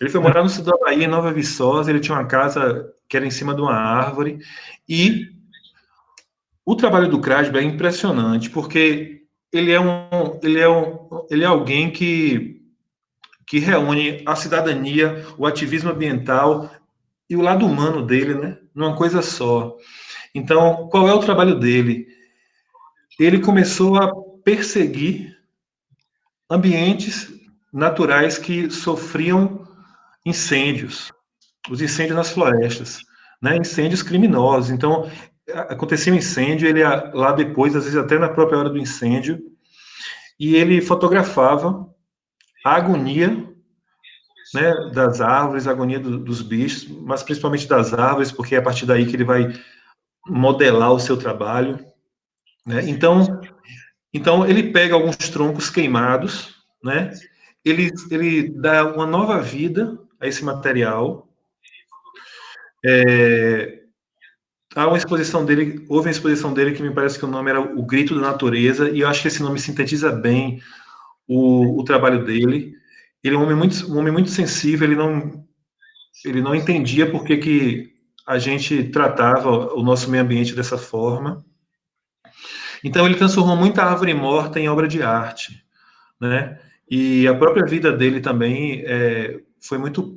Speaker 2: Ele foi morar no sul da Bahia, em Nova Viçosa. Ele tinha uma casa que era em cima de uma árvore. E o trabalho do Krasberg é impressionante, porque ele é alguém que reúne a cidadania, o ativismo ambiental e o lado humano dele, né? Numa coisa só. Então, qual é o trabalho dele? Ele começou a perseguir ambientes naturais que sofriam incêndios, os incêndios nas florestas, né? Incêndios criminosos. Então, acontecia um incêndio, ele ia lá depois, às vezes até na própria hora do incêndio, e ele fotografava a agonia, né, das árvores, a agonia dos bichos, mas principalmente das árvores, porque é a partir daí que ele vai modelar o seu trabalho, né? Então ele pega alguns troncos queimados, né? Ele dá uma nova vida a esse material. Houve uma exposição dele que me parece que o nome era O Grito da Natureza, e eu acho que esse nome sintetiza bem o trabalho dele. Ele é um homem muito sensível, ele não entendia por que a gente tratava o nosso meio ambiente dessa forma. Então ele transformou muita árvore morta em obra de arte, né? E a própria vida dele também foi muito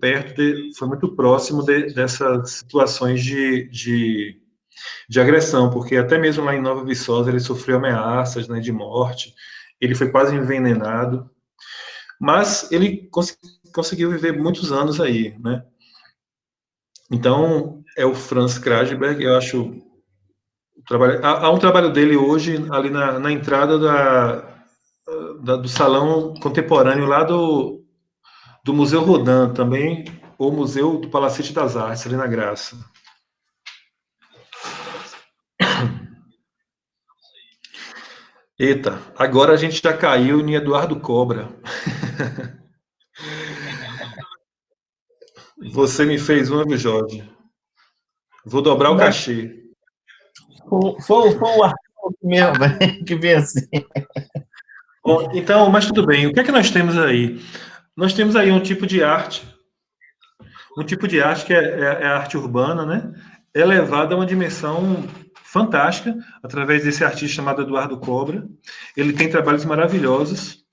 Speaker 2: foi muito próximo dessas situações de agressão, porque até mesmo lá em Nova Viçosa ele sofreu ameaças, né, de morte, ele foi quase envenenado, mas ele conseguiu viver muitos anos aí, né? Então, é o Franz Krasberg, eu acho. Há um trabalho dele hoje ali na entrada do salão contemporâneo lá do Museu Rodin, também, ou Museu do Palacete das Artes, ali na Graça. Eita, agora a gente já caiu em Eduardo Cobra. Você me fez uma, viu, Jorge? Vou dobrar o
Speaker 1: Não,
Speaker 2: cachê.
Speaker 1: foi o Arthur mesmo, que veio assim.
Speaker 2: Bom, então, mas tudo bem. O que é que nós temos aí? Nós temos aí um tipo de arte que é a arte urbana, né? Elevada a uma dimensão fantástica, através desse artista chamado Eduardo Cobra. Ele tem trabalhos maravilhosos,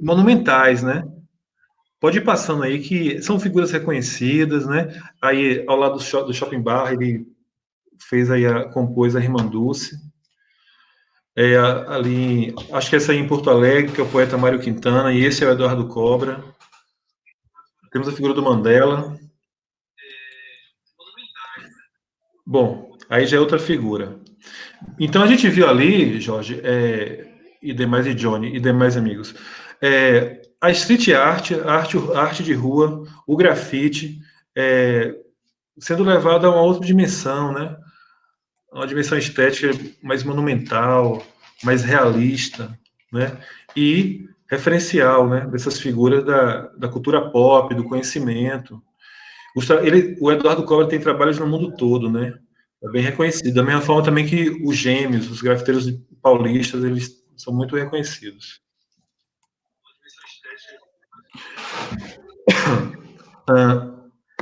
Speaker 2: monumentais, né? Pode ir passando aí, que são figuras reconhecidas, né? Aí, ao lado do Shopping Bar, ele fez aí, compôs a Rimanduce. Ali, acho que essa aí em Porto Alegre, que é o poeta Mário Quintana, e esse é o Eduardo Cobra. Temos a figura do Mandela. Bom, aí já é outra figura. Então a gente viu ali, Jorge, e Johnny, e demais amigos, a street art, a arte de rua, o grafite, sendo levado a uma outra dimensão, né? Uma dimensão estética mais monumental, mais realista, né? E referencial, né? Dessas figuras da cultura pop, do conhecimento. O Eduardo Cobra tem trabalhos no mundo todo, né? É bem reconhecido. Da mesma forma também que os gêmeos, os grafiteiros paulistas, eles são muito reconhecidos.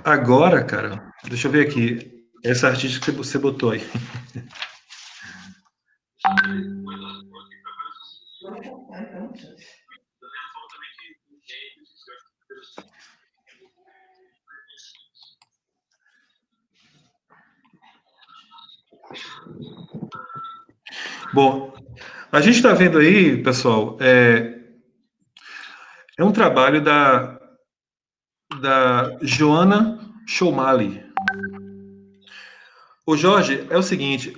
Speaker 2: Agora, cara, deixa eu ver aqui. Essa artista que você botou aí. Bom, a gente está vendo aí, pessoal, é um trabalho da Joana Choumali. O Jorge, é o seguinte,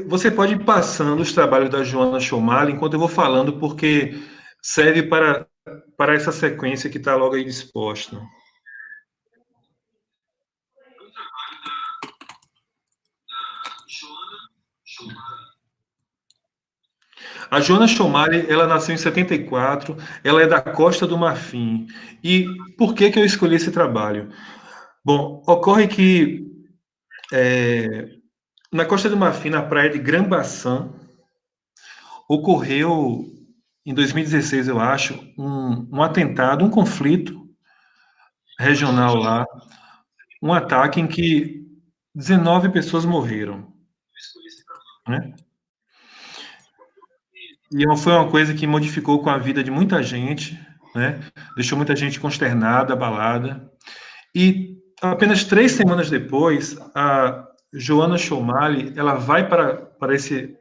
Speaker 2: você pode ir passando os trabalhos da Joana Choumali enquanto eu vou falando, porque serve para essa sequência que está logo aí disposta. A Joana Choumali, ela nasceu em 74, ela é da Costa do Marfim. E por que eu escolhi esse trabalho? Bom, ocorre que na Costa do Marfim, na praia de Grambaçã, ocorreu em 2016, eu acho, um atentado, um conflito regional lá, um ataque em que 19 pessoas morreram, né? E foi uma coisa que modificou com a vida de muita gente, né? Deixou muita gente consternada, abalada. E apenas 3 semanas depois, a Joana Choumali, ela vai para esse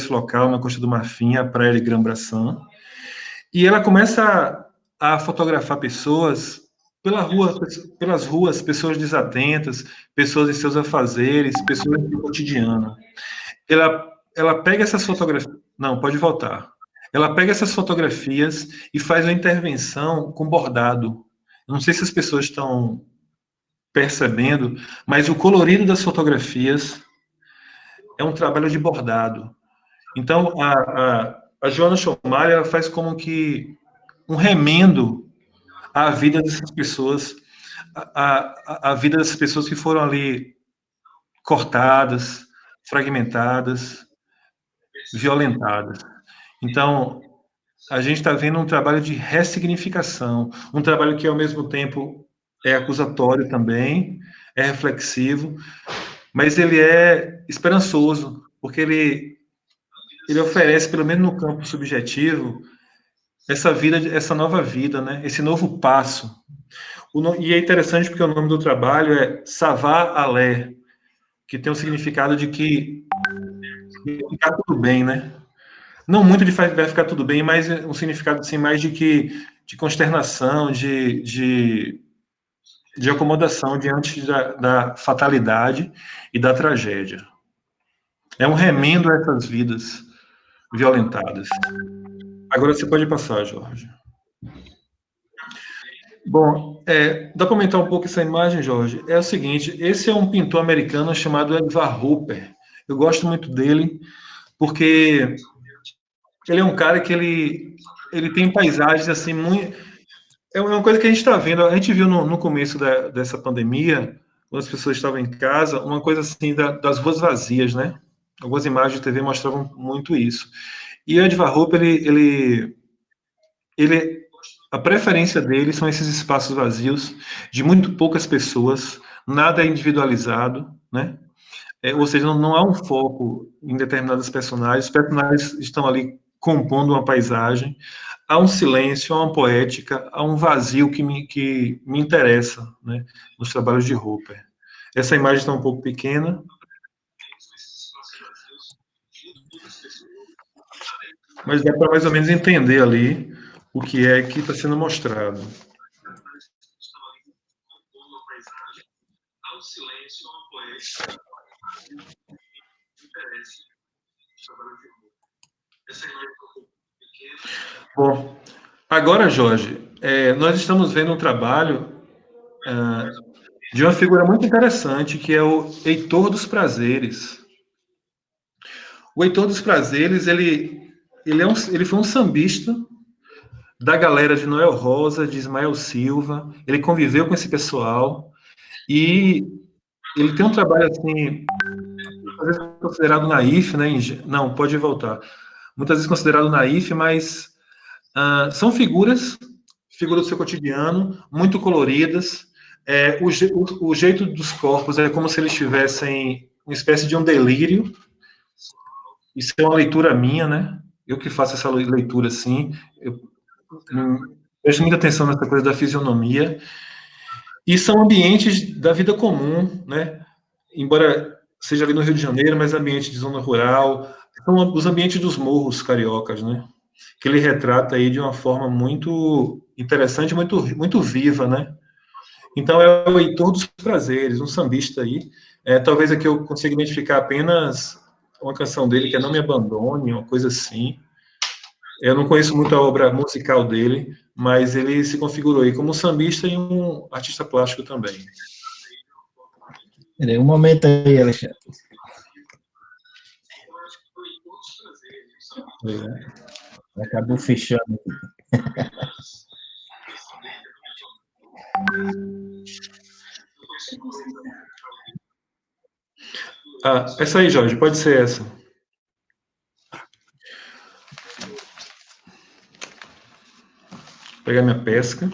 Speaker 2: local, na Costa do Marfim, a praia de Grambaçã, e ela começa a fotografar pessoas pelas ruas, pessoas desatentas, pessoas em seus afazeres, pessoas do cotidiano. Ela pega essas fotografias. Não, pode voltar. Ela pega essas fotografias e faz uma intervenção com bordado. Não sei se as pessoas estão percebendo, mas o colorido das fotografias é um trabalho de bordado. Então, a Joana Choumali, ela faz como que um remendo à vida dessas pessoas, a vida dessas pessoas que foram ali cortadas, fragmentadas, violentadas. Então, a gente está vendo um trabalho de ressignificação, um trabalho que, ao mesmo tempo, é acusatório também, é reflexivo, mas ele é esperançoso, porque ele oferece, pelo menos no campo subjetivo, essa vida, essa nova vida, né? Esse novo passo. E é interessante porque o nome do trabalho é Savar Alé, que tem o significado de que vai ficar tudo bem, né? Não muito de vai ficar tudo bem, mas um significado assim, mais de consternação, de acomodação diante da fatalidade e da tragédia. É um remendo a essas vidas violentadas. Agora você pode passar, Jorge. Bom, dá para aumentar um pouco essa imagem, Jorge? É o seguinte, esse é um pintor americano chamado Edvard Hopper. Eu gosto muito dele, porque ele é um cara que ele tem paisagens assim muito. É uma coisa que a gente está vendo. A gente viu no começo dessa pandemia, quando as pessoas estavam em casa, uma coisa assim das ruas vazias, né? Algumas imagens de TV mostravam muito isso. E o Edvard Hope, a preferência dele são esses espaços vazios, de muito poucas pessoas, nada é individualizado, né? Ou seja, não há um foco em determinados personagens, os personagens estão ali compondo uma paisagem, há um silêncio, há uma poética, há um vazio que me interessa, né, nos trabalhos de Hopper. Essa imagem está um pouco pequena. Mas dá para mais ou menos entender ali o que é que está sendo mostrado. Bom, agora, Jorge, nós estamos vendo um trabalho de uma figura muito interessante, que é o Heitor dos Prazeres. O Heitor dos Prazeres, ele foi um sambista da galera de Noel Rosa, de Ismael Silva. Ele conviveu com esse pessoal e ele tem um trabalho assim, às vezes considerado naif, né? Não, pode voltar. Muitas vezes considerado naif, mas são figuras do seu cotidiano, muito coloridas. O jeito dos corpos é como se eles tivessem uma espécie de um delírio. Isso é uma leitura minha, né? Eu que faço essa leitura assim. Eu presto muita atenção nessa coisa da fisionomia. E são ambientes da vida comum, né? Embora seja ali no Rio de Janeiro, mas ambiente de zona rural. São os ambientes dos morros cariocas, né? Que ele retrata aí de uma forma muito interessante, muito viva, né? Então é o Heitor dos Prazeres, um sambista aí. Talvez aqui eu consiga identificar apenas uma canção dele, que é Não Me Abandone, uma coisa assim. Eu não conheço muito a obra musical dele, mas ele se configurou aí como um sambista e um artista plástico também.
Speaker 1: Um momento aí, Alexandre. Acabou fechando.
Speaker 2: Essa aí, Jorge, pode ser essa. Vou pegar minha pesca.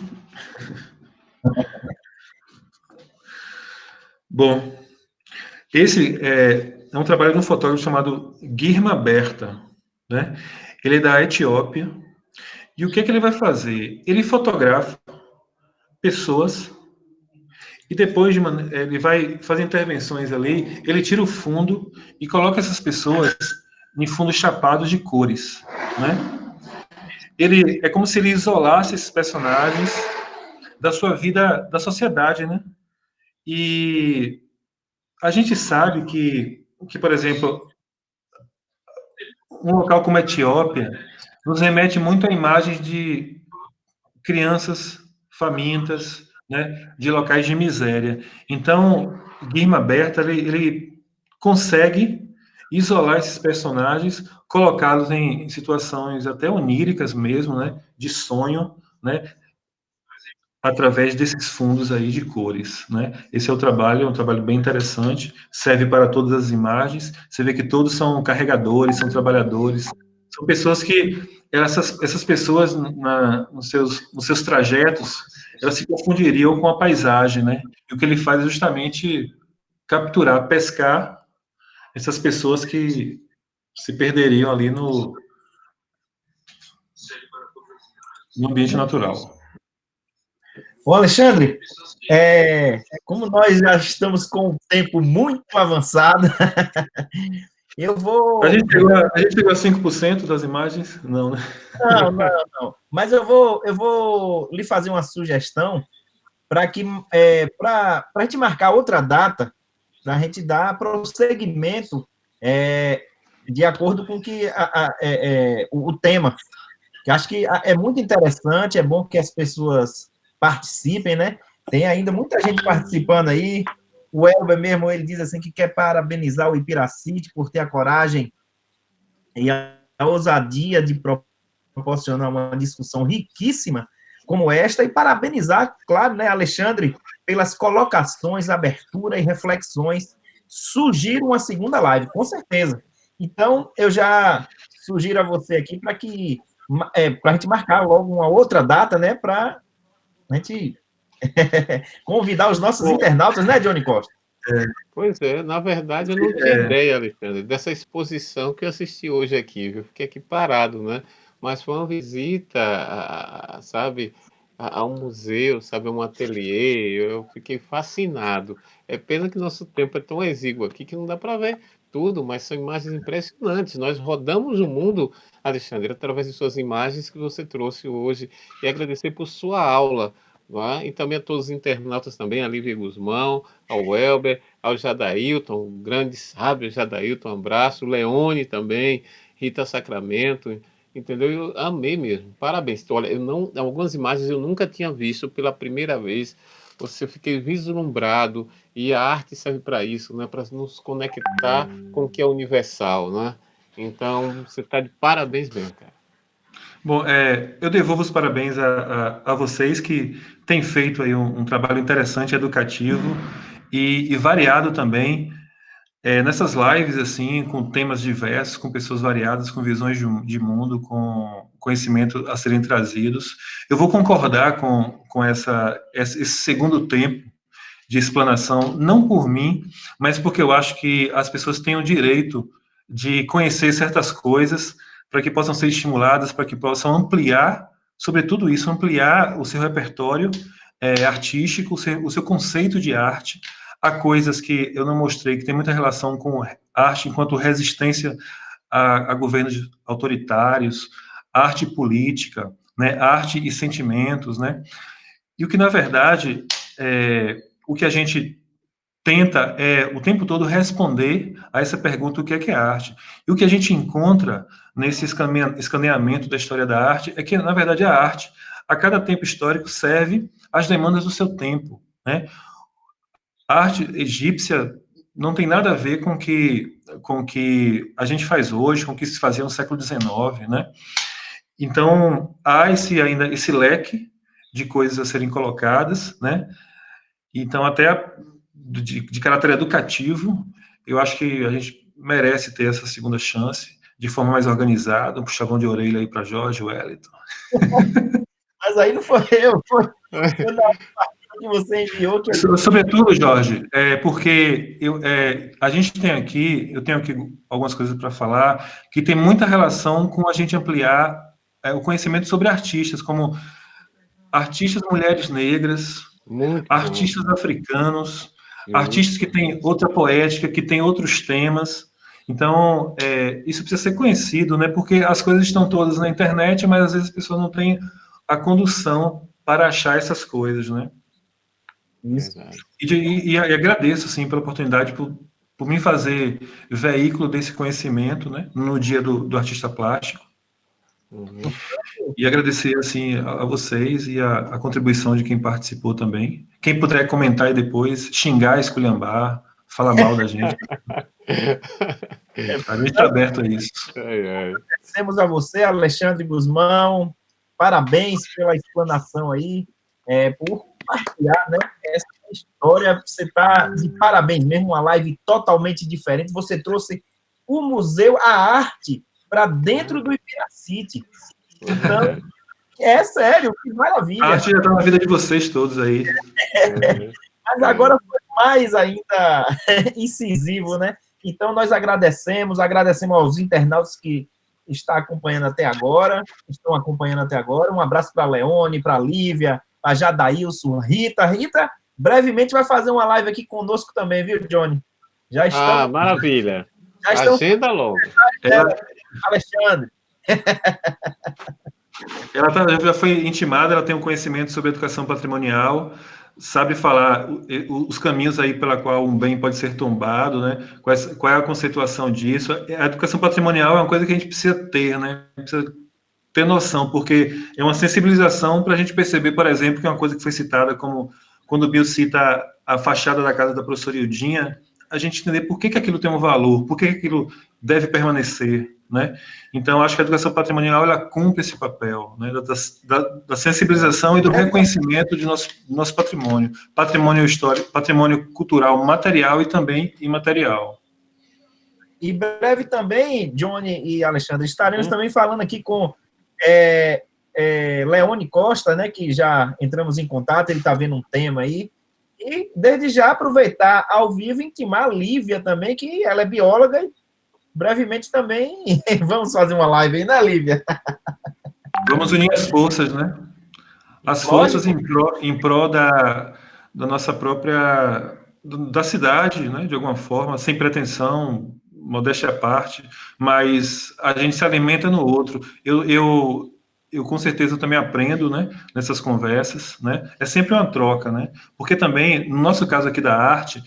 Speaker 2: Bom, esse é um trabalho de um fotógrafo chamado Girma Berta, né? Ele é da Etiópia. E o que ele vai fazer? Ele fotografa pessoas e depois ele vai fazer intervenções ali, ele tira o fundo e coloca essas pessoas em fundos chapados de cores, né? É como se ele isolasse esses personagens da sua vida, da sociedade, né? E a gente sabe que, por exemplo, um local como a Etiópia nos remete muito a imagens de crianças famintas, né, de locais de miséria. Então, Guilherme Berta, ele consegue isolar esses personagens, colocá-los em situações até oníricas mesmo, né, de sonho, né, através desses fundos aí de cores, né? Esse é um trabalho bem interessante, serve para todas as imagens. Você vê que todos são carregadores, são trabalhadores, são pessoas que essas pessoas nos seus trajetos, elas se confundiriam com a paisagem, né? E o que ele faz é justamente capturar, pescar essas pessoas que se perderiam ali no ambiente natural.
Speaker 1: Ô, Alexandre, como nós já estamos com o tempo muito avançado, eu vou...
Speaker 2: A gente chegou a 5% das imagens? Não, né?
Speaker 1: Não. Mas eu vou lhe fazer uma sugestão para a gente marcar outra data, para a gente dar prosseguimento de acordo com que o tema. Que acho que é muito interessante, é bom que as pessoas participem, né? Tem ainda muita gente participando aí. O Elber mesmo, ele diz assim que quer parabenizar o Ipiracity por ter a coragem e a ousadia de proporcionar uma discussão riquíssima como esta, e parabenizar, claro, né, Alexandre, pelas colocações, abertura e reflexões. Sugiro uma segunda live, com certeza. Então, eu já sugiro a você aqui para a gente marcar logo uma outra data, né, para a gente convidar os nossos internautas, né, Johnny Costa?
Speaker 3: Pois é, na verdade eu não tinha ideia, Alexandre, dessa exposição que eu assisti hoje aqui, viu? Fiquei aqui parado, né? Mas foi uma visita, sabe, a um museu, sabe, a um ateliê, eu fiquei fascinado. É pena que nosso tempo é tão exíguo aqui que não dá para ver tudo, mas são imagens impressionantes. Nós rodamos o mundo, Alexandre, através de suas imagens que você trouxe hoje, e agradecer por sua aula, não é? E também a todos os internautas também, a Lívia Guzmão, ao Elber, ao Jadailton, o grande sábio Jadailton, um abraço, Leone também, Rita Sacramento, entendeu? Eu amei mesmo, parabéns. Olha, algumas imagens eu nunca tinha visto, pela primeira vez, eu fiquei vislumbrado, e a arte serve para isso, né? Para nos conectar com o que é universal, né? Então, você está de parabéns mesmo, cara.
Speaker 2: Bom, eu devolvo os parabéns a vocês que têm feito aí um trabalho interessante, educativo e variado também, nessas lives, assim, com temas diversos, com pessoas variadas, com visões de mundo, com conhecimento a serem trazidos. Eu vou concordar com esse segundo tempo de explanação, não por mim, mas porque eu acho que as pessoas têm o direito de conhecer certas coisas para que possam ser estimuladas, para que possam ampliar, sobretudo isso, ampliar o seu repertório artístico, o seu conceito de arte. Há coisas que eu não mostrei, que tem muita relação com arte enquanto resistência a governos autoritários, arte política, né, arte e sentimentos, né? E o que, na verdade, o que a gente tenta o tempo todo responder a essa pergunta, o que é arte? E o que a gente encontra nesse escaneamento da história da arte é que, na verdade, a arte, a cada tempo histórico, serve às demandas do seu tempo, né? A arte egípcia não tem nada a ver com o que a gente faz hoje, com o que se fazia no século XIX, né? Então, há ainda esse leque de coisas a serem colocadas, né? Então, até de caráter educativo, eu acho que a gente merece ter essa segunda chance, de forma mais organizada, um puxavão de orelha aí para Jorge Wellington.
Speaker 1: Mas aí não foi foi que você enviou.
Speaker 2: Sobretudo, Jorge, porque eu tenho aqui algumas coisas para falar, que tem muita relação com a gente ampliar o conhecimento sobre artistas, como artistas mulheres negras, artistas africanos, artistas que têm outra poética, que têm outros temas. Então, isso precisa ser conhecido, né? Porque as coisas estão todas na internet, mas às vezes as pessoas não têm a condução para achar essas coisas, né?
Speaker 1: Isso.
Speaker 2: E agradeço, assim, pela oportunidade, por me fazer veículo desse conhecimento, né? No dia do artista plástico. E agradecer, assim, a vocês e a contribuição de quem participou também. Quem puder comentar e depois xingar, esculhambar, falar mal da gente. A gente está aberto a isso.
Speaker 1: Agradecemos a você, Alexandre Guzmão. Parabéns pela explanação aí, por compartilhar, né, essa história. Você está de parabéns mesmo, uma live totalmente diferente. Você trouxe o museu, a arte, para dentro do Ipiracity. Então, sério, que maravilha.
Speaker 2: A arte já está na vida de vocês todos aí.
Speaker 1: Mas agora foi mais ainda incisivo, né? Então, nós agradecemos aos internautas que estão acompanhando até agora. Um abraço para a Leone, para a Lívia, para Jadailson, Rita. Rita, brevemente vai fazer uma live aqui conosco também, viu, Johnny? Já estamos.
Speaker 3: Maravilha.
Speaker 1: Já estamos.
Speaker 3: Agenda logo.
Speaker 1: Alexandre.
Speaker 2: Ela já foi intimada, ela tem um conhecimento sobre educação patrimonial, sabe falar os caminhos aí pela qual um bem pode ser tombado, né? Qual é a conceituação disso? A educação patrimonial é uma coisa que a gente precisa ter, né? Precisa ter noção, porque é uma sensibilização para a gente perceber, por exemplo, que é uma coisa que foi citada como quando o Bill cita a fachada da casa da professora Ildinha, a gente entender por que aquilo tem um valor, por que aquilo deve permanecer, né? Então, acho que a educação patrimonial, ela cumpre esse papel, né? Da sensibilização e do reconhecimento de nosso patrimônio histórico, patrimônio cultural material e também imaterial.
Speaker 1: E breve também, Johnny e Alexandre, estaremos também falando aqui com Leone Costa, né, que já entramos em contato, ele está vendo um tema aí, e desde já aproveitar ao vivo e intimar a Lívia também, que ela é bióloga, e brevemente também vamos fazer uma live aí, né, Lívia?
Speaker 2: Vamos unir as forças, né? As forças em prol da nossa própria, da cidade, né, de alguma forma, sem pretensão, modéstia à parte, mas a gente se alimenta no outro. Eu com certeza também aprendo, né, nessas conversas, né? É sempre uma troca, né? Porque também, no nosso caso aqui da arte,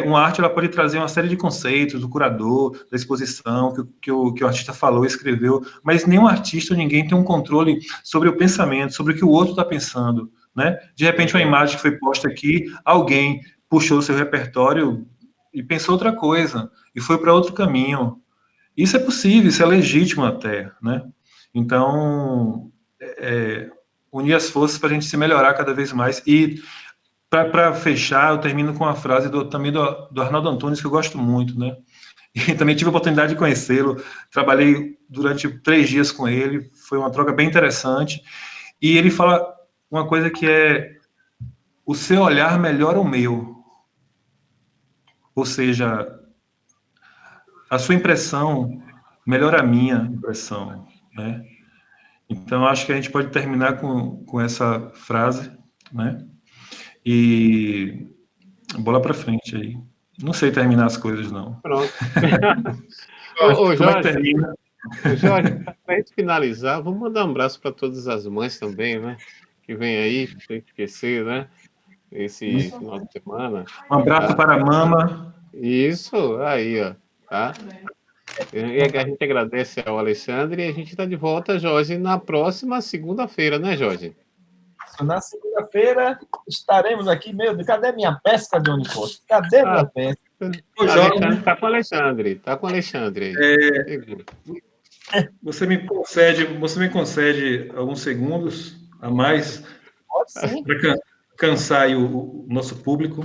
Speaker 2: uma arte ela pode trazer uma série de conceitos do curador, da exposição, que o artista falou, escreveu, mas nenhum artista, ninguém tem um controle sobre o pensamento, sobre o que o outro está pensando, né? De repente, uma imagem que foi posta aqui, alguém puxou o seu repertório e pensou outra coisa, e foi para outro caminho. Isso é possível, isso é legítimo até, né? Então, unir as forças para a gente se melhorar cada vez mais. E, para fechar, eu termino com uma frase também do Arnaldo Antunes, que eu gosto muito, né? E também tive a oportunidade de conhecê-lo, trabalhei durante 3 dias com ele, foi uma troca bem interessante, e ele fala uma coisa que é: o seu olhar melhora o meu. Ou seja, a sua impressão melhora a minha impressão, né? Então, acho que a gente pode terminar com essa frase, né? E bola para frente aí. Não sei terminar as coisas, não.
Speaker 3: Pronto.
Speaker 2: Como
Speaker 3: Jorge,
Speaker 2: é que termina?
Speaker 3: Jorge, para a gente finalizar, vamos mandar um abraço para todas as mães também, né? Que vem aí, sem esquecer, né? Esse final de semana.
Speaker 2: Um abraço para a mama.
Speaker 3: Isso, aí, ó. Tá? E a gente agradece ao Alexandre e a gente está de volta, Jorge, na próxima segunda-feira, né, Jorge?
Speaker 1: Na segunda-feira estaremos aqui. Meu Deus, cadê minha pesca, Johnny Costa? Cadê minha pesca?
Speaker 3: Está com o Alexandre. Está com o Alexandre.
Speaker 2: Você me concede alguns segundos a mais?
Speaker 1: Pode sim.
Speaker 2: Para cansar aí o nosso público.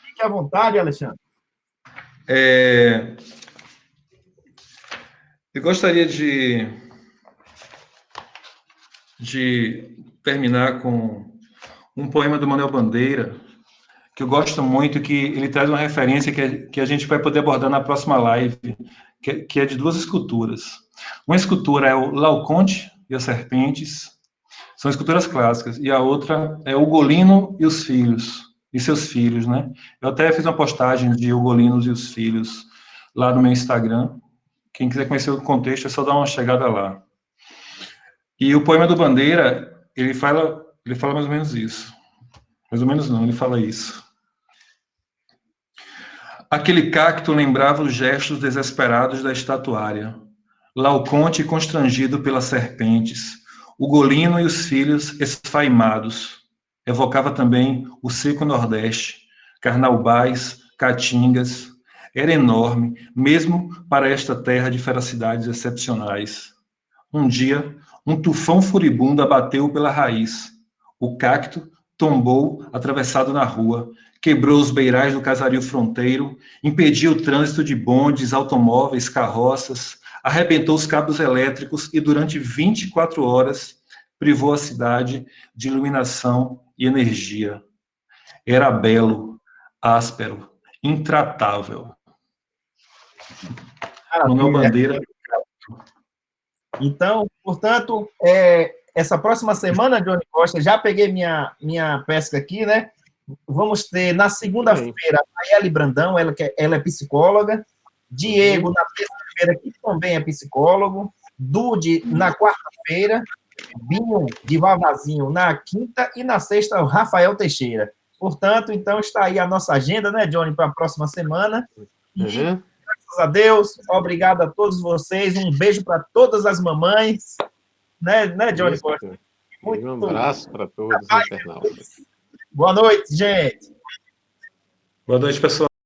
Speaker 1: Fique à vontade, Alexandre.
Speaker 2: Eu gostaria de terminar com um poema do Manuel Bandeira, que eu gosto muito, que ele traz uma referência que a gente vai poder abordar na próxima live, que é de 2 esculturas. Uma escultura é o Laoconte e as Serpentes, são esculturas clássicas, e a outra é Ugolino e os filhos, e seus filhos, né? Eu até fiz uma postagem de Ugolino e os filhos lá no meu Instagram. Quem quiser conhecer o contexto, é só dar uma chegada lá. E o poema do Bandeira, ele fala mais ou menos isso. Mais ou menos não, ele fala isso. Aquele cacto lembrava os gestos desesperados da estatuária. Laoconte constrangido pelas serpentes. Ugolino e os filhos esfaimados. Evocava também o seco Nordeste, carnaubais, caatingas. Era enorme, mesmo para esta terra de ferocidades excepcionais. Um dia, um tufão furibundo abateu pela raiz. O cacto tombou atravessado na rua, quebrou os beirais do casario fronteiro, impediu o trânsito de bondes, automóveis, carroças, arrebentou os cabos elétricos e, durante 24 horas, privou a cidade de iluminação e energia. Era belo, áspero, intratável. Manuel Bandeira.
Speaker 1: Então, portanto, essa próxima semana, Johnny Costa, já peguei minha pesca aqui, né? Vamos ter, na segunda-feira, a Nayeli Brandão, ela é psicóloga, Diego, na terça-feira, que também é psicólogo, Dude, na quarta-feira, Binho, de Vavazinho, na quinta, e na sexta, o Rafael Teixeira. Portanto, então, está aí a nossa agenda, né, Johnny, para a próxima semana. E, graças a Deus, obrigado a todos vocês, um beijo para todas as mamães, né Johnny Costa?
Speaker 3: Um abraço para todos os internautas.
Speaker 1: Boa noite, gente.
Speaker 2: Boa noite, pessoal.